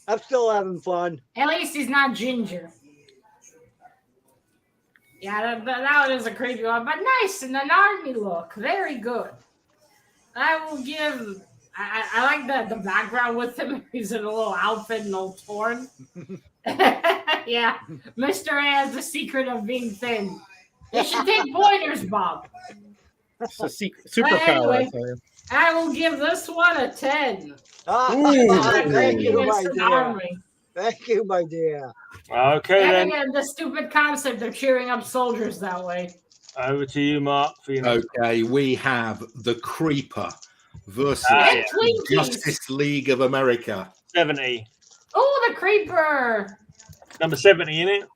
I'm still having fun. At least he's not ginger. Yeah, that one is a creepy one, but nice in an army look. Very good. I will give. I like the background with him. He's in a little outfit and all torn. Yeah, Mr. A has the secret of being thin. You should take pointers, Bob. It's a superpower. I Anyway. tell you. I will give this one a 10. Thank you, my Against an dear. army. Thank you, my dear. Okay, And then again, the stupid concept of cheering up soldiers that way. over to you, Mark. For your next. Okay, we have the Creeper versus Yeah. Twinkies. Justice League of America. 70. Oh, the creeper. Number 70, isn't it?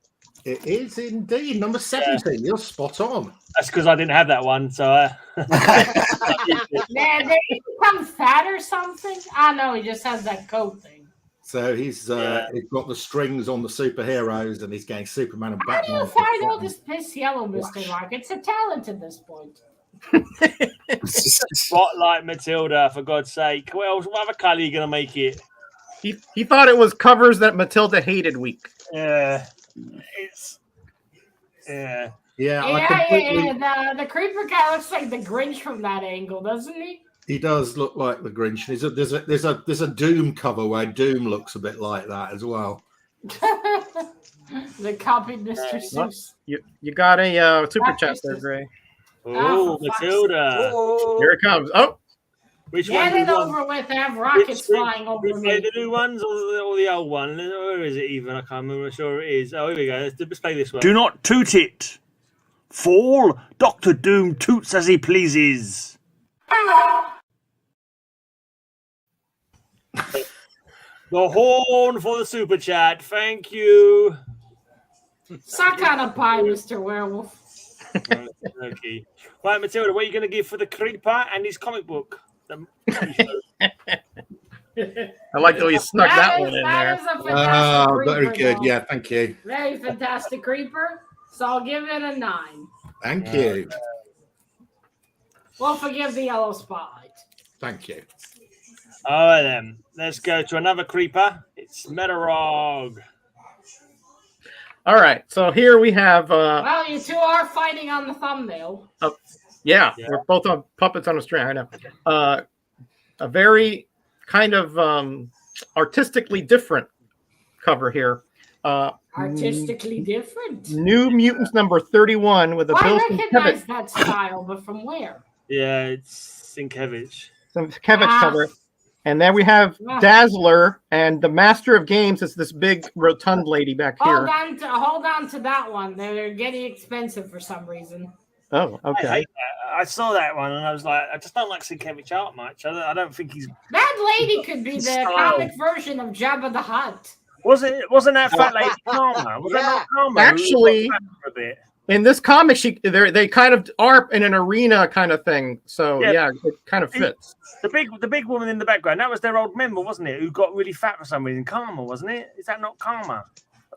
It is indeed number 17. You're spot on. That's because I didn't have that one. So. Man, did he become fat or something? Ah, no, he just has that coat thing. So he's got the strings on the superheroes, and he's getting Superman and How do Batman. you find all this piss yellow, Mr. Mark? It's a talent at this point. Spotlight Matilda, for God's sake. What other colour are you going to make it? He thought it was covers that Matilda hated week. Yeah. It's. Yeah. Yeah, Yeah. The creeper guy looks like the Grinch from that angle, doesn't he? he does look like the Grinch. There's a Doom cover where Doom looks a bit like that as well. The copied Mr. Seuss. You got a super chat there, Gray. Oh, for fuck's Matilda. Oh, Here it comes. Oh, Which Get one? it over with. Have rockets flying over We play me. the new ones or the old one? Where is it even? I can't remember. I'm sure it is. Oh, here we go. Let's play this one. Do not toot it. Fall, Dr. Doom toots as he pleases. The horn for the super chat. Thank you. Suck on a pie, Mr. Werewolf. Okay. Right, Matilda, what are you going to give for the Creeper and his comic book? I like the way you snuck that one in there. Is a fantastic creeper, Very good. though. Yeah, thank you. Very fantastic creeper. So I'll give it a 9. Thank you. We'll forgive the yellow spotlight. Thank you. All right, then. Let's go to another Creeper. It's Metarog. All right, so here we have. Well, you two are fighting on the thumbnail. Yeah, we're both on puppets on a string. I know. A very kind of artistically different cover here. Artistically different. New Mutants number 31 with a Well, I Bill recognize Sienkiewicz, that style, but from where? Yeah, it's Sienkiewicz. cover. And then we have Dazzler, and the Master of Games is this big rotund lady back here. Hold on to that one. They're getting expensive for some reason. Oh, I okay. hate that. I saw that one and I was like, I just don't like Sienkiewicz art much. I don't think he's. That lady could be the Style. comic version of Jabba the Hutt. Wasn't that fat lady Karma? Was that not Karma? Actually- Who got fat for a bit? In this comic, they kind of are in an arena kind of thing. So Yeah. yeah, it kind of fits. The big woman in the background, that was their old member, wasn't it? Who got really fat for some reason. Karma, wasn't it? Is that not Karma?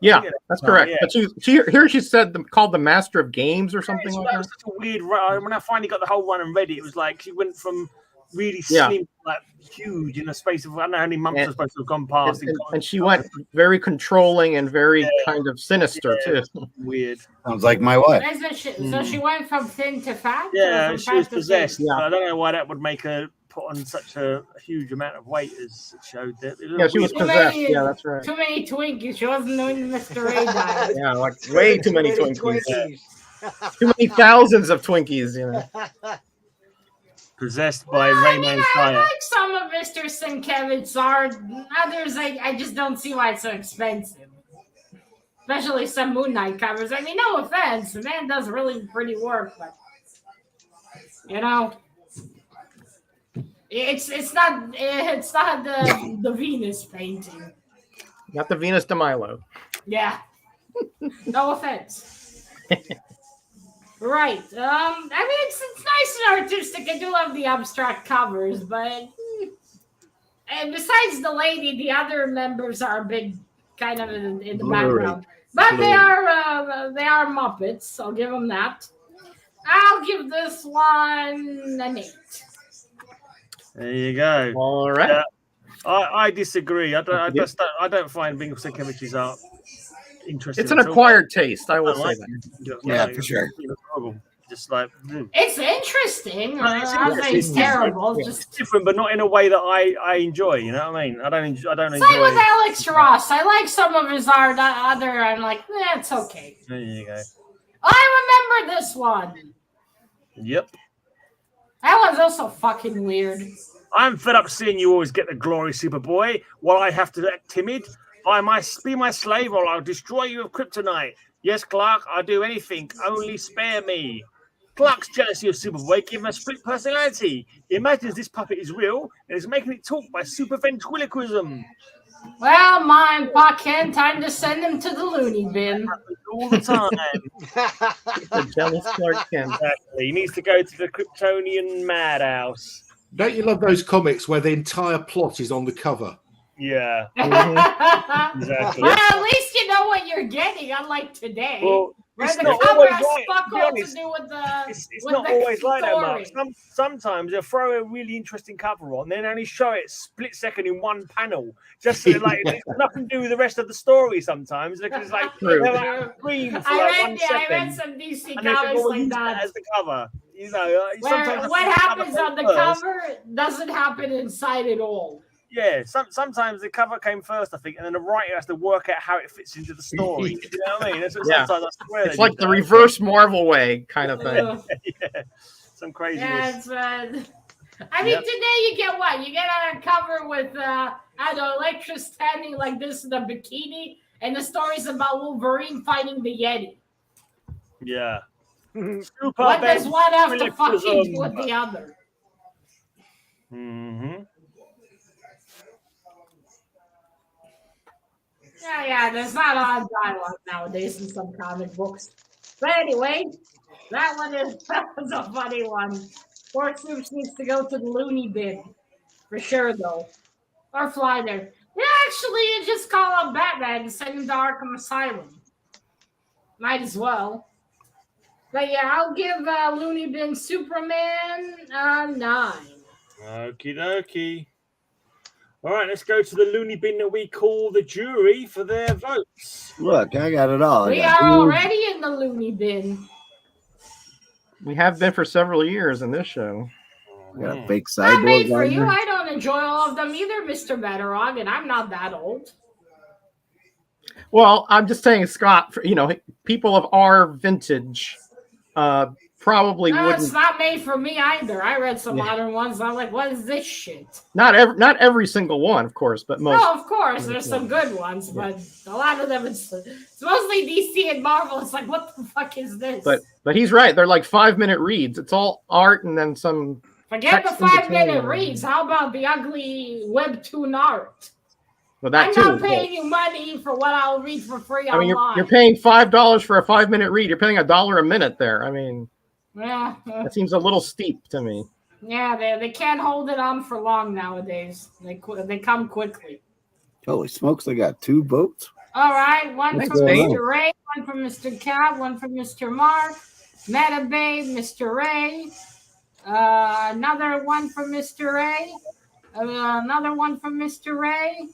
Yeah, Yeah. that's correct. Yeah. But she said called the Master of Games or something So like that that. was such a weird run. When I finally got the whole run and read it, it was like she went from really Yeah. slim, like huge in a space of I don't know how many months are supposed to have gone past. And she went very controlling and very kind of sinister too. Weird. Sounds like my wife. Isn't she, so she went from thin to fat? Yeah, or from she fat was to thin? possessed. Yeah. I don't know why that would make her put on such a huge amount of weight as it showed. That Yeah, she was Too possessed. many- Yeah, that's right. Too many Twinkies. She wasn't doing the Mr. Ray diet. Yeah, like way too many Twinkies. Too many thousands of Twinkies. You know. possessed by I mean, Rayman's I diet. like some of Mr. Sienkiewicz's art. Others, I just don't see why it's so expensive. Especially some Moon Knight covers. I mean, no offense, the man does really pretty work, but you know, it's not the Venus painting. Not the Venus de Milo. Yeah. No offense. Right. I mean, it's nice and artistic. I do love the abstract covers, but and besides the lady, the other members are a big kind of in the Blurry. background. But they are Muppets. I'll give them that. I'll give this one an 8. There you go. All right. Yeah. I disagree. I don't find Bingo Sienkiewicz's art interesting. It's an at all. acquired taste. I I will don't say like that. it. Yeah, for sure. Just like It's interesting. No, it's I'm not saying it's interesting. terrible. Yeah. Just it's different, but not in a way that I enjoy. You know what I mean? I don't enjoy. same with Alex Ross. I like some of his art. Other, I'm like, it's okay. There you go. I remember this one. Yep. That one's also fucking weird. I'm fed up seeing you always get the glory, Superboy, while I have to act timid. Be my slave, or I'll destroy you with kryptonite. Yes, Clark, I'll do anything. Only spare me. Clark's jealousy of Superboy gave him a split personality. He imagines this puppet is real and is making it talk by super ventriloquism. Well, Ma and Pa Ken, time to send him to the loony bin. All the time. The jealous Clark Kent. Exactly. He needs to go to the Kryptonian madhouse. Don't you love those comics where the entire plot is on the cover? Yeah, Mm-hmm. exactly. Well, at least you know what you're getting, unlike today. Well, where it's the not cover always has right, fuck to be all to honest. do with the It's with not the always like that, Mark. story. Sometimes they'll throw a really interesting cover on, then only show it split second in one panel, just so like it's got nothing to do with the rest of the story. Sometimes because it's like True. they're like green for like I 1 read second, some DC and they think, comics "Oh, we'll like use that that. as the cover." You know, sometimes Where that's what the happens cover on the first. cover doesn't happen inside at all. Yeah, sometimes the cover came first, I think, and then the writer has to work out how it fits into the story. You know what I mean? That's what Yeah. sometimes I swear It's they like do the that. reverse Marvel way kind of thing. Ugh. Yeah, some craziness. Yeah, it's, I mean, Yep. today you get what? You get on a cover with, I don't know, Elektra standing like this in a bikini, and the story's about Wolverine fighting the Yeti. Yeah. Super What does one have to fucking do ventriloquism. with the other? Mm-hmm. Yeah, there's not a lot of dialogue nowadays in some comic books. But anyway, that was a funny one. Poor Soups needs to go to the loony bin. For sure, though. Or fly there. Yeah, actually, you just call up Batman and send him to Arkham Asylum. Might as well. But yeah, I'll give Looney Bin Superman a 9. Okie dokie. All right, let's go to the loony bin that we call the jury for their votes. Look, I got it all. I We got are Dude, already in the Looney Bin. We have been for several years in this show. I got a Mm. fake Not made cyborg for on you. there. I don't enjoy all of them either, Mr. Metarog, and I'm not that old. Well, I'm just saying, Scott, you know, people of our vintage probably No, wouldn't. it's not made for me either. I read some modern ones. I'm like, what is this shit? Not every single one, of course, but most. No, of course, there's some good ones, but a lot of them it's mostly DC and Marvel. It's like, what the fuck is this? But he's right. They're like 5-minute reads. It's all art and then some. Forget the text in 5-minute between. reads. How about the ugly webtoon art? Well, that I'm too. not paying you money for what I'll read for free I mean, online. you're paying $5 for a 5-minute read. You're paying $1 a minute there. I mean, yeah, that seems a little steep to me. yeah, they can't hold it on for long nowadays. They come quickly. Holy smokes, they got 2 votes. All right, one Thanks, from Dave. Mr. Ray, one from Mr. Cat, one from Mr. Mark, Meta Babe, Mr. Ray, another one from Mr. Ray, another one from Mr. Ray.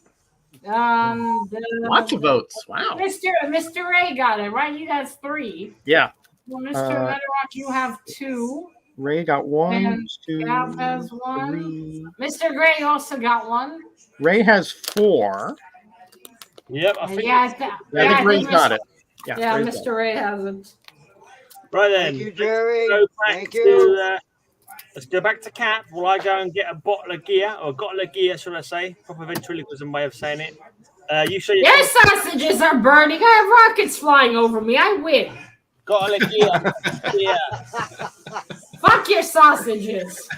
Lots of votes. Wow. Mr. Ray got it, right? He has 3. Yeah. Well, Mr. Metarog, you have 2. Ray got 1, And 2, Gab has 1. 3. Mr. Gray also got 1. Ray has 4. Yep, I think. I think Ray's got it. Yeah, Ray's Mr. Ray has it. Right then. Thank you, Jerry. Go back Thank to, you. let's go back to Cap. Will I go and get a bottle of gear, or gottle of gear, should I say? Proper ventriloquism way of saying it. You say Your sausages are burning. I have rockets flying over me. I win. gottle of gear. Yeah. Fuck your sausages.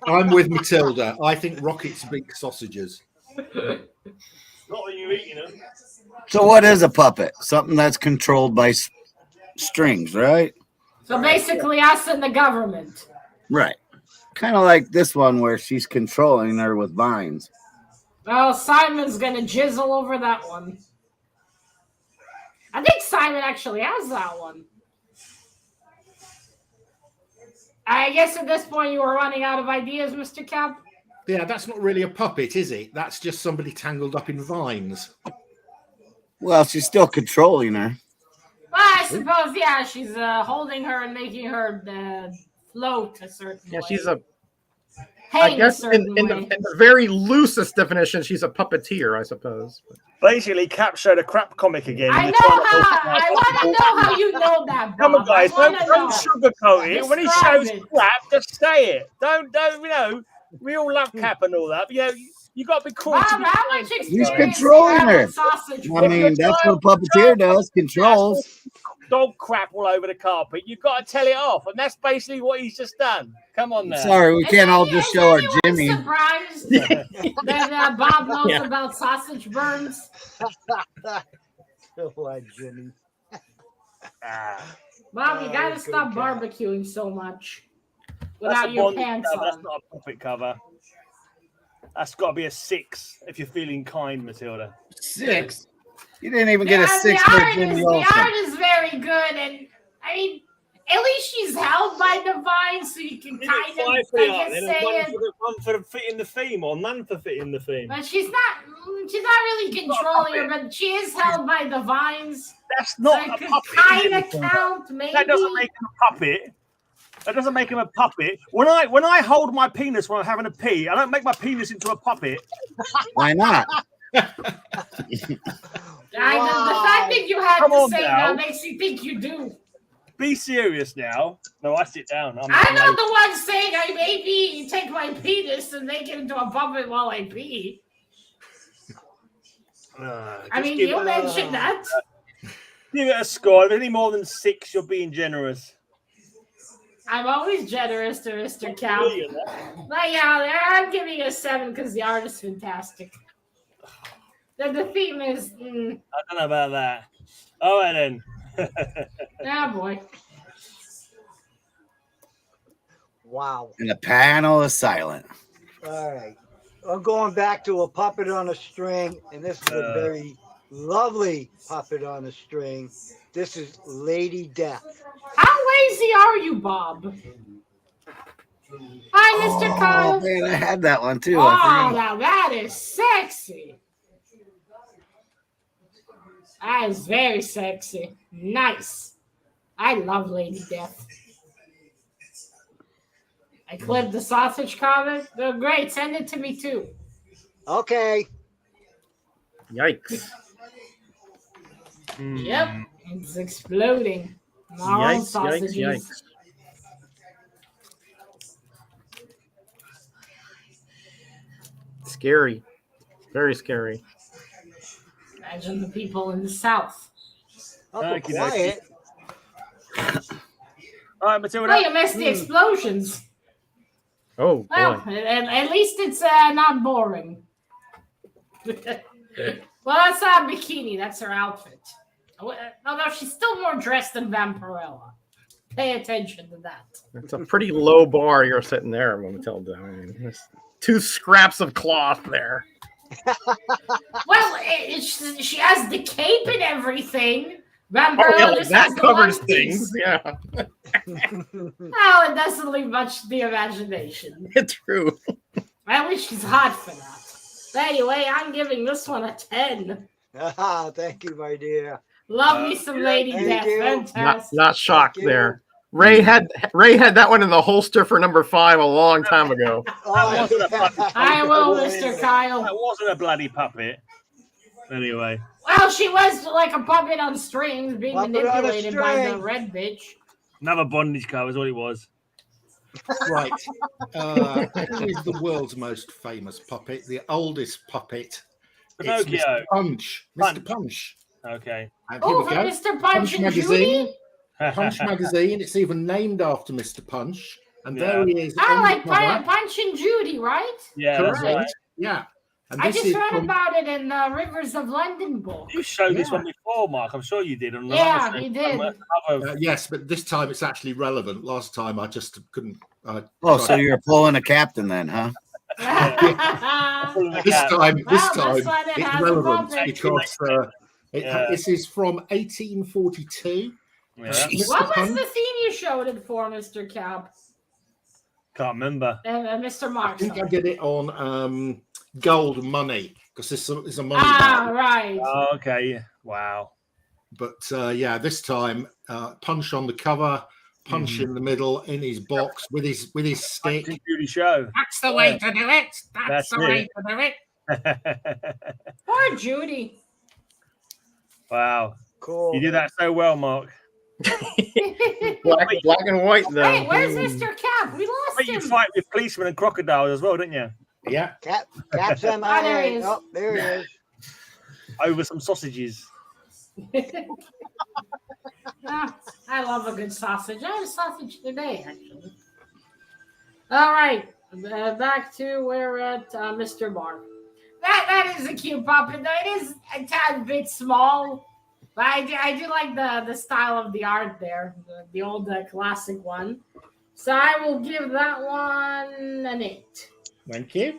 I'm with Matilda. I think rockets beat sausages. Not when you're eating them. So what is a puppet? Something that's controlled by strings, right? So basically, us and the government. Right. Kind of like this one where she's controlling her with vines. Well, Simon's gonna jizzle over that one. I think Simon actually has that one. I guess at this point you were running out of ideas, Mr. Cap. Yeah, that's not really a puppet, is it? That's just somebody tangled up in vines. Well, she's still controlling her. Well, I suppose, yeah, she's holding her and making her float a certain way. Yeah, she's a. Hang I guess a certain in way. the very loosest definition, she's a puppeteer, I suppose. Basically, Cap showed a crap comic again. I know how. I want to know how you know that, Bob. Come on, guys, I don't wanna know. sugarcoat it. When he Describe shows it. crap, just say it. Don't, you know, we all love Cap and all that, but, you know, you got to be cool. Bob, to be how kind. much experience controlling do you have her. with sausage? I mean, that's what a puppeteer does, controls. Dog crap all over the carpet. You've got to tell it off, and that's basically what he's just done. Come on now. Sorry, we can't all just show our Is Jimmy. anyone surprised that Bob knows about sausage burns? What, Jimmy? Bob, you gotta good stop job. barbecuing so much That's without a your bond pants cover. That's on. not a puppet cover. That's got to be a 6 if you're feeling kind, Matilda. 6. You didn't even get a Yeah, 6 for Jimmy the Olsen. art is very good, and I mean, at least she's held by the vine, so you can kind of, I can say it. One for fitting the theme, or none for fitting the theme. But she's not really controlling her, but she is held by the vines. That's So not it a could puppet. kind is of it? count, maybe. That doesn't make him a puppet. That doesn't make him a puppet. When I hold my penis when I'm having a pee, I don't make my penis into a puppet. Why not? The fact that you had Come to on say now. that makes you think you do. Be serious now. No, I sit down. I'm not the one saying I maybe take my penis and make it into a puppet while I pee. I mean, you mentioned that. Give it a score. If any more than 6, you're being generous. I'm always generous to Mr. Cal. Brilliant. But yeah, I'm giving it a 7 because the art is fantastic. The theme is, I don't know about that. All right then. ah boy. Wow. And the panel is silent. All right. I'm going back to a puppet on a string, and this is a very lovely puppet on a string. This is Lady Death. How lazy are you, Bob? Hi, Mr. Kyle. Oh, man, I had that one too. Oh, I forgot. now that is sexy. That is very sexy. Nice. I love Lady Death. I clipped the sausage comic. They're great. Send it to me too. Okay. Yikes. Yep. It's exploding. Moral Yikes, sausages. yikes. Scary. Very scary. Imagine the people in the South. Awful Okey-dokey. quiet. All right, Matilda. Oh, you missed the explosions. Oh, Well, boy. at least it's not boring. Well, that's not a bikini. That's her outfit. Although she's still more dressed than Vampirella. Pay attention to that. It's a pretty low bar you're sitting there, Matilda. I mean, there's 2 scraps of cloth there. Well, she has the cape and everything. Oh, Vampirella yeah, just that has the covers one things. piece. Yeah, Well, it doesn't leave much to the imagination. it's true. At least she's hot for that. But anyway, I'm giving this one a 10. Ah, thank you, my dear. Love me some Lady Thank Death. you. Fantastic. Not shocked Thank you. there. Ray had that one in the holster for number 5 a long time ago. Oh, I will, Mr. Kyle. That wasn't a bloody puppet. Anyway. Well, she was like a puppet on strings being Puppet on a manipulated by the string. red bitch. Another bondage cover is what it was. Right. Who is the world's most famous puppet? The oldest puppet. It's Pinocchio. Mr. Punch. Mr. Punch. Okay. And here Oh, we for go. Mr. Punch and magazine. Judy? Punch magazine. It's even named after Mr. Punch. And Yeah. there he is. I on like the cover. Punch and Judy, right? Yeah, that's Correct. right. Yeah. And I this just is read from, about it in the Rivers of London book. You showed this Yeah. one before, Mark. I'm sure you did. On the Yeah, last you show. did. yes, but this time it's actually relevant. Last time I just couldn't. Oh, so you're pulling a captain then, huh? This time Well, that's why it it's has a relevant puppet. because Yeah. this is from 1842. Yeah. Mr. What was Punch. the theme you showed it for, Mr. Cap? Can't remember. Mr. I Mark. think I sorry. did it on gold money because this is a money Ah, bag. right. Oh, okay. Wow. But yeah, this time Punch on the cover, Punch in the middle in his box with his stick. Judy show. That's the way to do it. That's the way to do it. Poor Judy. Wow. cool. You did that so well, Mark. Black and white, though. Wait, where's Mr. Cap? We lost But you him. fight with policemen and crocodiles as well, didn't you? Yeah, Cap's MIA. Oh, there he is. Oh, there he is. Over some sausages. Ah, I love a good sausage. I had a sausage today, actually. All right, back to where we're at Mr. Mark. That is a cute puppet. It is a tad bit small, but I do like the style of the art there, the old classic one. So I will give that one an 8. thank you.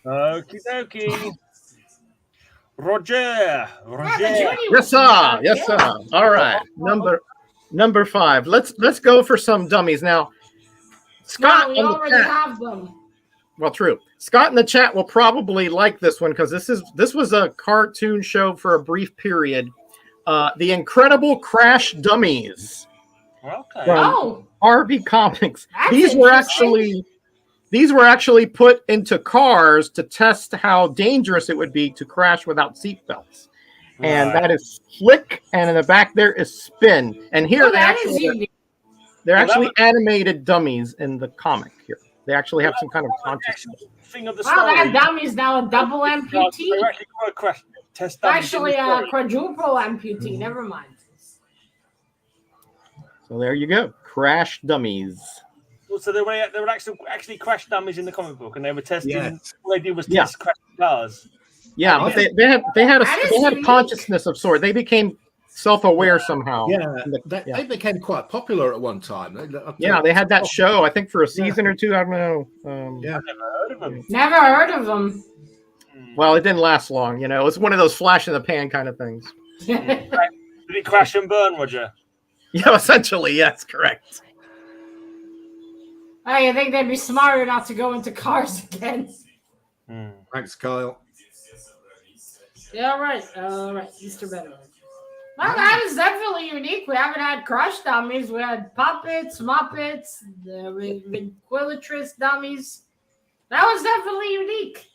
Okie dokie. Roger. Yeah, the Roger. Judy Yes, was sir. good, Yes, yeah. sir. All right. Number 5. Let's go for some dummies now. Scott No, we in the already chat. have them. Well, true. Scott in the chat will probably like this one because this was a cartoon show for a brief period. The Incredible Crash Dummies Okay. from Oh, RB Comics. That's These were actually put into cars to test how dangerous it would be to crash without seatbelts. And Right. that is flick, and in the back there is spin. And here oh, that is they're unique. actually animated dummies in the comic here. They actually have some kind of consciousness. Thing of the Wow, that story. dummy's now a double They amputee. actually got a crash test. dummies in Actually, the a story. quadruple amputee. Never mind. So there you go. Crash dummies. So they were actually crash dummies in the comic book, and they were testing. Yes. All they did was Yeah. test crash cars. Yeah, but they had a unique. consciousness of sort. They became self-aware somehow. Yeah, Yeah. they became quite popular at one time. Yeah, they had that show, I think, for a season or two. I don't know. Yeah. I've never heard of them. Never heard of them. Well, it didn't last long. You know, it was one of those flash in the pan kind of things. Did it crash and burn, Roger? Yeah, essentially, yes, correct. I think they'd be smarter not to go into cars again. Thanks, Kyle. Yeah, all right, Mr. Metarog. Well, that is definitely unique. We haven't had crush dummies. We had puppets, muppets, the ventriloquist dummies. That was definitely unique.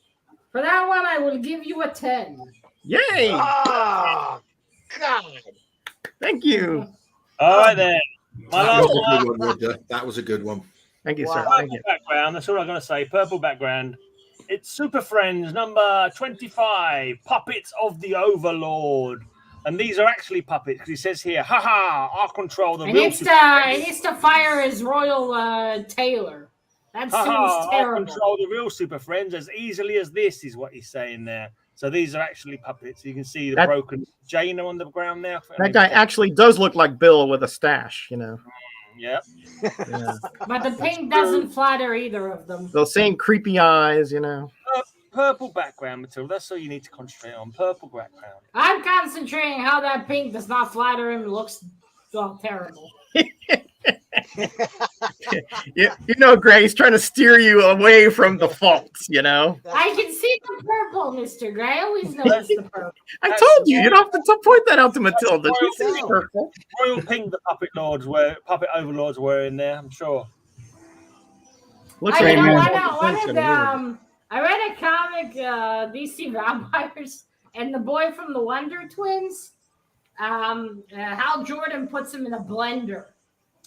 For that one, I will give you a 10. Yay! Oh, God. Thank you. All right then. My That last was a one. good one, Roger. That was a good one. Thank you, sir. Wow. Thank Purple you. background. That's all I'm going to say. Purple background. It's Super Friends number 25, Puppets of the Overlord. And these are actually puppets because he says here, haha, I'll control the He real needs Super to fire his royal tailor. That Haha, seems I'll terrible. control the real Super Friends as easily as this, is what he's saying there. So these are actually puppets. You can see the That- broken Jaina on the ground there. That guy actually does look like Bill with a stash, you know. Yeah. Yeah. But the pink doesn't flatter either of them. Those same creepy eyes, you know. Purple background, Matilda. That's all you need to concentrate on. Purple background. I'm concentrating how that pink does not flatter him. It looks terrible. You know, Gray, he's trying to steer you away from the faults, you know. I can see the purple, Mr. Gray. I always notice the purple. I told you, you don't have to point that out to Matilda. She sees No. purple. Royal pink, the puppet overlords were in there, I'm sure. Looks You like know, man. I read a comic, DC Vampires, and the boy from the Wonder Twins, Hal Jordan puts him in a blender.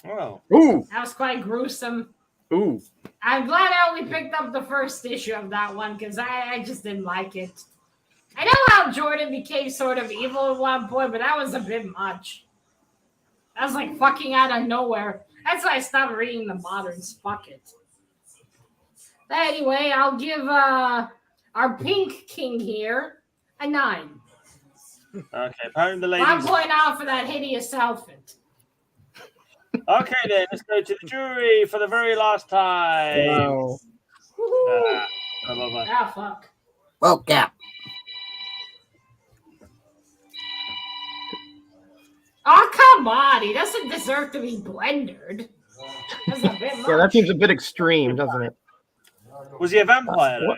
Oh. Ooh, That was quite gruesome. ooh. I'm glad I only picked up the first issue of that one because I just didn't like it. I know how Jordan became sort of evil at one point, but that was a bit much. That was like fucking out of nowhere. That's why I stopped reading the moderns. Fuck it. Anyway, I'll give our pink king here a 9. Okay, apparently the ladies. 1.0 for that hideous outfit. Okay, then let's go to the jury for the very last time. Wow. Woohoo! Bye-bye. Ah, fuck. Well, Cap. Oh, come on. He doesn't deserve to be blendered. That's a bit much. Yeah, that seems a bit extreme, doesn't it? Was he a vampire? Though?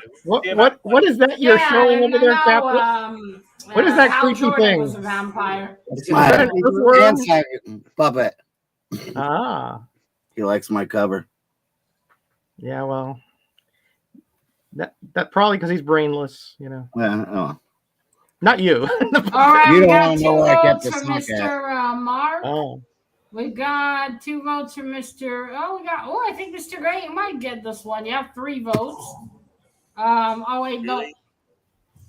What is that you're showing over there, Cap? What is that Hal creepy Jordan thing? was a vampire. It's Is that an my earthworm? hand puppet. Ah, He likes my cover. yeah. Well, that probably because he's brainless, you know. Well, Not you. All right, You we don't got wanna 2 know where I kept votes the for smoke at. Mr. Mark. Oh, We got 2 votes for Mr. I think Mr. Gray, you might get this one. You have 3 votes. Oh wait, no.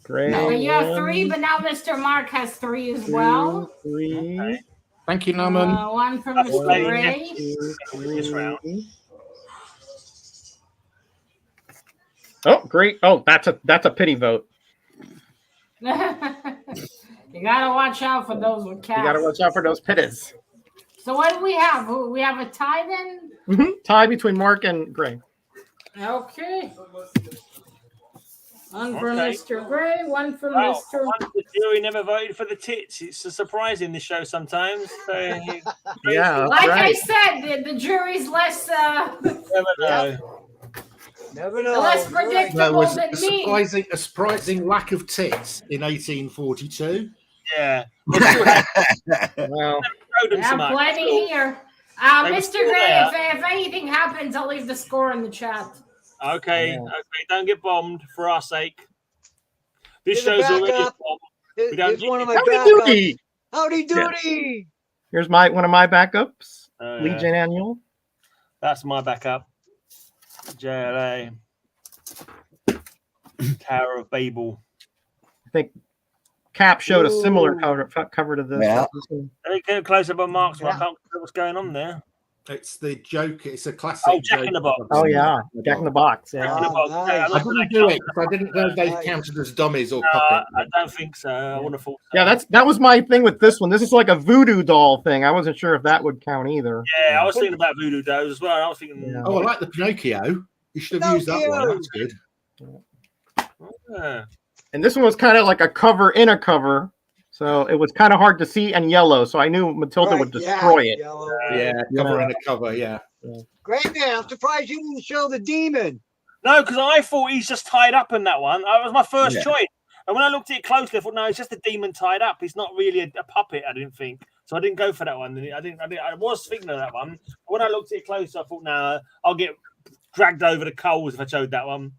great. But you have 3, but now Mr. Mark has 3 as well. 3, Okay. Thank you, Norman. 1 for That's Mr. lady Gray. 2, This round. 3. Oh, great. Oh, that's a pity vote. You gotta watch out for those with cats. You got to watch out for those pitties. So what do we have? We have a tie then? Tie between Mark and Gray. Okay. 1 for Okay. Mr. Gray, 1 for Wow, Mr. the jury never voted for the tits. It's a surprise in the show sometimes. So Yeah, that's Like I right. said, the jury's less never know. Never know. less You're right. predictable There was than me. a surprising lack of tits in 1842. Yeah. They still had Well, showed them so Yeah, much. plenty here. They were Mr. still Gray, there. if anything happens, I'll leave the score in the chat. Okay, Yeah. okay, don't get bombed for our sake. This Give it show's back already up. bombed. We don't It's one of my howdy backups. doody. Howdy doody. Here's one of my backups. Yeah. Legion Annual. That's my backup. JLA. Tower of Babel. I think Cap showed a similar Ooh. cover to this. Yeah. Let me get close up on Mark's one. I Yeah. can't see what's going on there. It's the joke. It's a classic. Oh, Jack in joke the Box. Oh yeah, Jack in the Box. Jack Yeah. in the Box. nice. Yeah, I look at didn't that do it cover. because I didn't know they Nice. counted as dummies or No, puppet. I don't think so. I would have thought so. Yeah, that was my thing with this one. This is like a voodoo doll thing. I wasn't sure if that would count either. Yeah, I was thinking about Voodoo Dolls as well. I was thinking, Yeah. Oh, I like the Pinocchio. You should have used that one. Pinocchio. That's good. yeah. And this one was kind of like a cover in a cover, so it was kind of hard to see and yellow. So I knew Matilda would Right, destroy it. yellow. Yeah, cover and a cover. Yeah. Great man. I'm surprised you didn't show the demon. No, because I thought he's just tied up in that one. That was my first Yeah. choice. And when I looked at it closely, I thought, no, it's just a demon tied up. He's not really a puppet, I didn't think. So I didn't go for that one. I was thinking of that one. But when I looked at it close, I thought, no, I'll get dragged over the coals if I showed that one.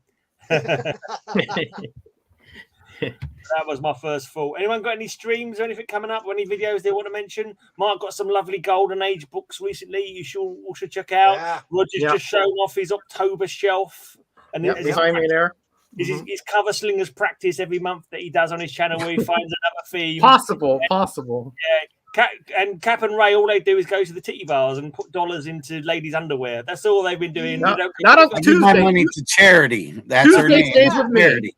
That was my first thought. Anyone got any streams or anything coming up or any videos they want to mention? Mark got some lovely Golden Age books recently. You should also check out. Yeah. Roger's just shown off his October shelf. And His cover slingers practice every month that he does on his channel where he finds another theme. Possible. Yeah. Cap and Ray, all they do is go to the titty bars and put dollars into ladies' underwear. That's all they've been doing. Not on I give my money to charity. That's her name. Stays with me. Charity.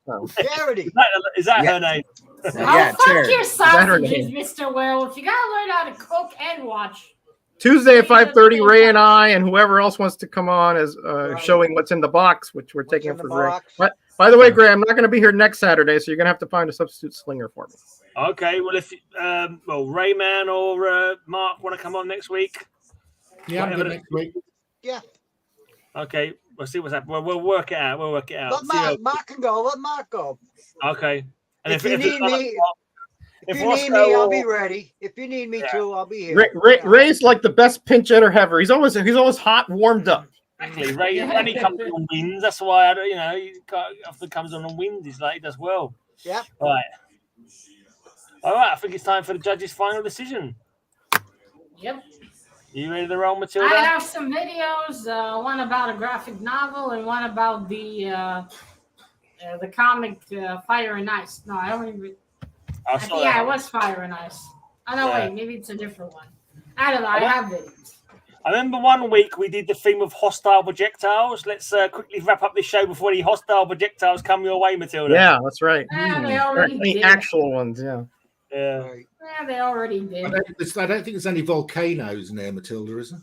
Charity. Is that her name? Fuck charity. your sausages, Mr. Werewolf. You gotta learn how to cook and watch. Tuesday at 5:30, Ray and I and whoever else wants to come on is showing what's in the box, which we're taking for Gray. But by the way, Gray, I'm not going to be here next Saturday, so you're going to have to find a substitute slinger for me. Okay, well, if Rayman or Mark want to come on next week, Yeah, I'm good next week. Yeah. Okay, we'll see what's happening. We'll work it out. Let Mark can go. Let Mark go. Okay. And If you need me, I'll be ready. If you need me too, I'll be here. Ray's like the best pinch hitter ever. He's always hot, warmed up. Exactly. Ray only comes on wins. That's why he often comes on wins. He does well. Yeah. Right. All right. I think it's time for the judges' final decision. Yep. You ready to roll, Matilda? I have some videos. One about a graphic novel and one about the comic Fire and Ice. No, I don't even. It was Fire and Ice. Oh no, wait, maybe it's a different one. I don't know. I have it. I remember one week we did the theme of hostile projectiles. Let's quickly wrap up this show before any hostile projectiles come your way, Matilda. Yeah, that's right. They already did. Actual ones, yeah. Yeah. Yeah, they already did. I don't think there's any volcanoes near Matilda, is there?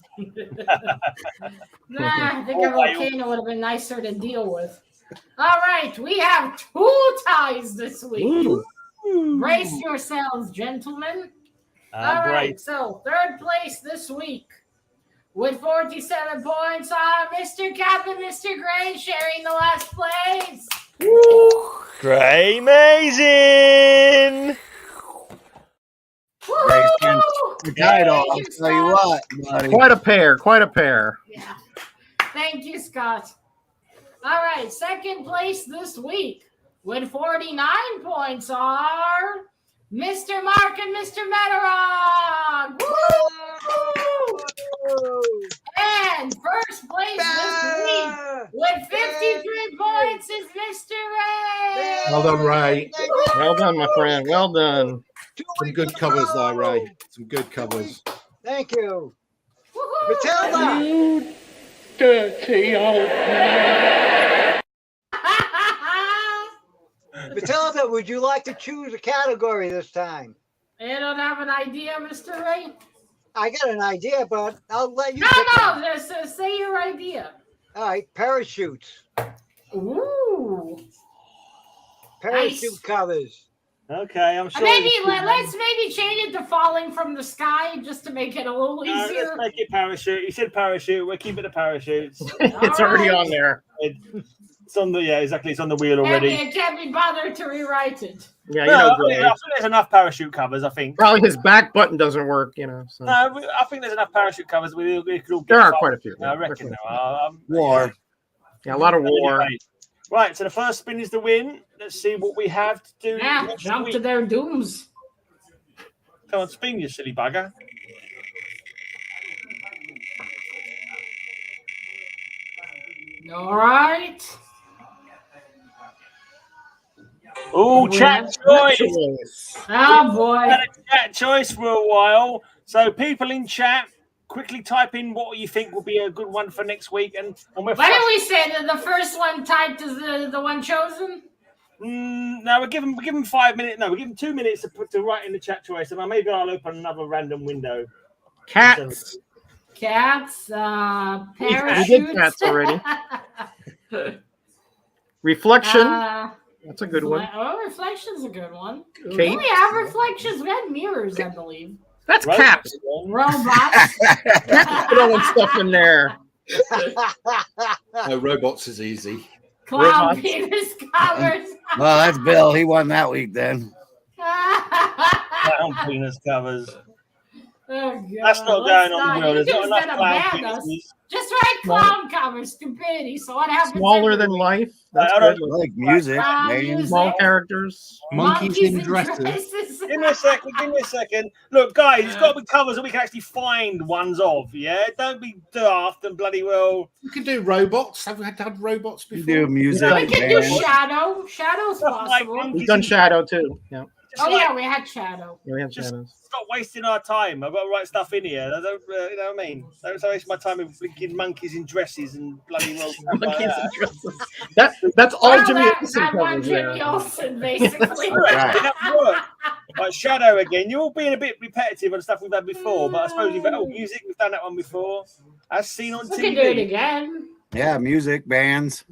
I think a volcano would have been nicer to deal with. All right, we have 2 ties this week. Ooh. Brace yourselves, gentlemen. All right, so 3rd place this week with 47 points are Mr. Cap and Mr. Gray sharing the last place. Gray amazing! I'll tell you what, buddy. Quite a pair. Yeah. Thank you, Scott. All right, 2nd place this week with 49 points are Mr. Mark and Mr. Metarog. Woo! And 1st place this week with 53 points is Mr. Ray. Well done, Ray. Well done, my friend. Well done. Some good covers there, Ray. Some good covers. Thank you. Woo-hoo. Matilda. You dirty old man. Matilda, would you like to choose a category this time? You don't have an idea, Mr. Ray? I got an idea, but I'll let you. No, just say your idea. All right, parachutes. Ooh. Parachute covers. Okay, I'm sure. Let's change it to falling from the sky just to make it a little easier. Let's make it parachute. You said parachute. We'll keep it a parachutes. It's already on there. It's on the exactly. It's on the wheel already. It can't be bothered to rewrite it. Yeah, I think there's enough parachute covers. I think probably his back button doesn't work. So. No, I think there's enough parachute covers. We could all. There are quite a few. I reckon there are. War. Yeah, a lot of war. Right, so the first spin is the win. Let's see what we have to do. Yeah, jump to their dooms. Come on, spin, you silly bugger. All right. Oh, chat choice. Oh, boy. Had a chat choice for a while. So people in chat, quickly type in what you think will be a good one for next week. And why did we say that the first one typed is the one chosen? No, we're giving 5 minutes. No, we're giving 2 minutes to write in the chat choice, and maybe I'll open another random window. Cats. Parachutes. We did cats already. Reflection. That's a good one. Oh, reflection's a good one. Kate. We have reflections. We had mirrors, I believe. That's caps. Robots. Caps throwing stuff in there. No, robots is easy. Clown penis covers. Well, that's Bill. He won that week then. Clown penis covers. Oh, God. That's not going on, Will. There's not enough clown penises. Just write clown cover, stupidity. So what happens? Smaller every than week? life. That's I don't good. Like music, man. Music. Small characters. Monkeys in dresses. dresses. Give me a second. Give me a second. Look, guys, it's got to be covers that we can actually find ones of. Yeah, don't be daft and bloody well. You can do robots. Have we had robots You before? do music. We can do band. Shadow. Shadow's Stuff like possible. We've done Shadow too. Yeah, Just Oh like, yeah, we had Shadow. yeah, we have Just- Shadows. stop wasting our time. I've got to write stuff in here. I don't, you know what I mean? Don't waste my time with blinking monkeys in dresses and bloody well. stuff like Monkeys that. and dresses. That's all Well, Jimmy that Olsen one covers there. Jimmy Olsen, basically. Right. That work. Like Shadow again. You're all being a bit repetitive on stuff we've had before, but I suppose you've had music. We've done that one before. As seen on We TV. can do it again. Yeah, music, bands.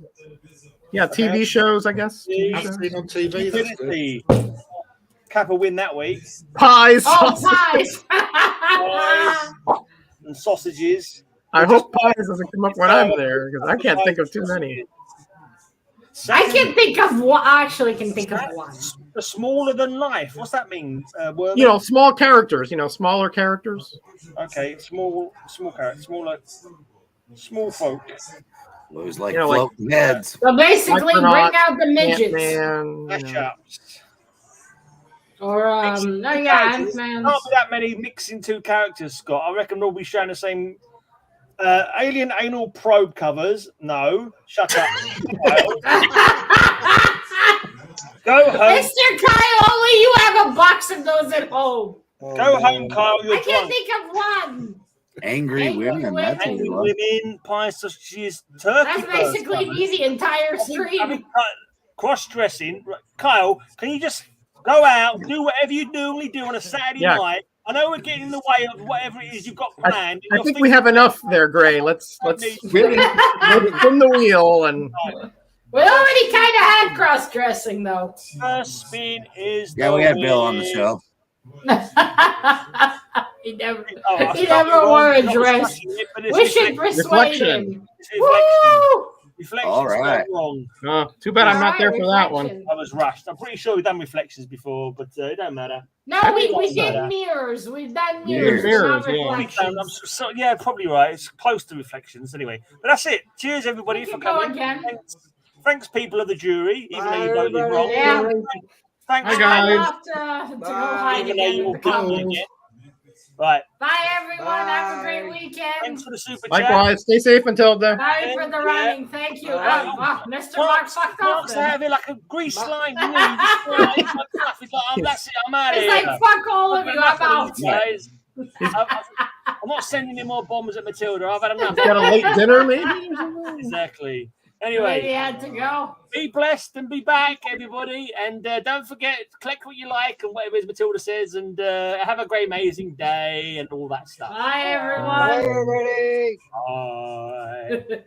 Yeah, TV shows, I guess. TV I've shows. seen on TV. That's good. Infinity. Kappa win that week. Pies. Oh, sausage. pies. And sausages. I hope pies doesn't come up when I'm there because I can't think of too many. I can think of one. I actually can think of one. The smaller than life. What's that mean? Worthing? You know, small characters. You know, smaller characters. Okay, small character, small folk. Those like You know, like- floating heads. So basically, bring Micronaut, out the midgets. Ant-Man, you know. Matchups. Or, no, yeah, Characters. Ant-Man. Can't be that many mixing two characters, Scott. I reckon we'll be sharing the same. Alien anal probe covers. No, shut up. Go home. Mr. Kyle, only you have a box of those at home. Go home, Kyle. You're I can't drunk. think of one. Angry Angry women. That's a Angry good one. women, pie sausages, turkey. That's basically burst me the entire covers. stream. Cross-dressing. Kyle, can you just go out, do whatever you normally do on a Saturday Yeah. night? I know we're getting in the way of whatever it is you've got planned. I think we have enough there, Gray. Let's spin the wheel and We already kind of had cross-dressing, though. First spin is Yeah, we had Bill on the show. he never, Oh, he never wore a dress. We We should persuade Reflection. him. Woo! Reflections All right. wrong. too bad I'm not there Alright, for that one. reflection. I was rushed. I'm pretty sure we've done reflections before, but it don't matter. No, we did Better. mirrors. We've done Mirrors, mirrors. not yeah. reflections. Yeah, probably right. It's close to reflections anyway. But that's it. Cheers, everybody, We for can go coming. again. Thanks, people of the jury, even though you Bye, voted wrong. Yeah. Thanks, Hi, guys. I'm off to go hide even though again you in all the beat me comments. again. Right. Bye, everyone. Have a great Bye. weekend. Thanks for the super chat. Likewise, stay safe until then. Sorry for the running. Thank you. Bye. Oh, Mr. Mark sucked off. Mark's out of here like a grease line. You know, he's like, it's like, oh, that's it. I'm out of It's here. like, fuck all of you. I'm Enough of out. these guys. I'm not sending in more bombers at Matilda. I've had enough. Got a late dinner, maybe. Exactly. Maybe Anyway, had to go. be blessed and be back, everybody. And don't forget, click what you like and whatever it is Matilda says. And have a great, amazing day and all that stuff. Bye, Bye, everyone. everybody. Bye.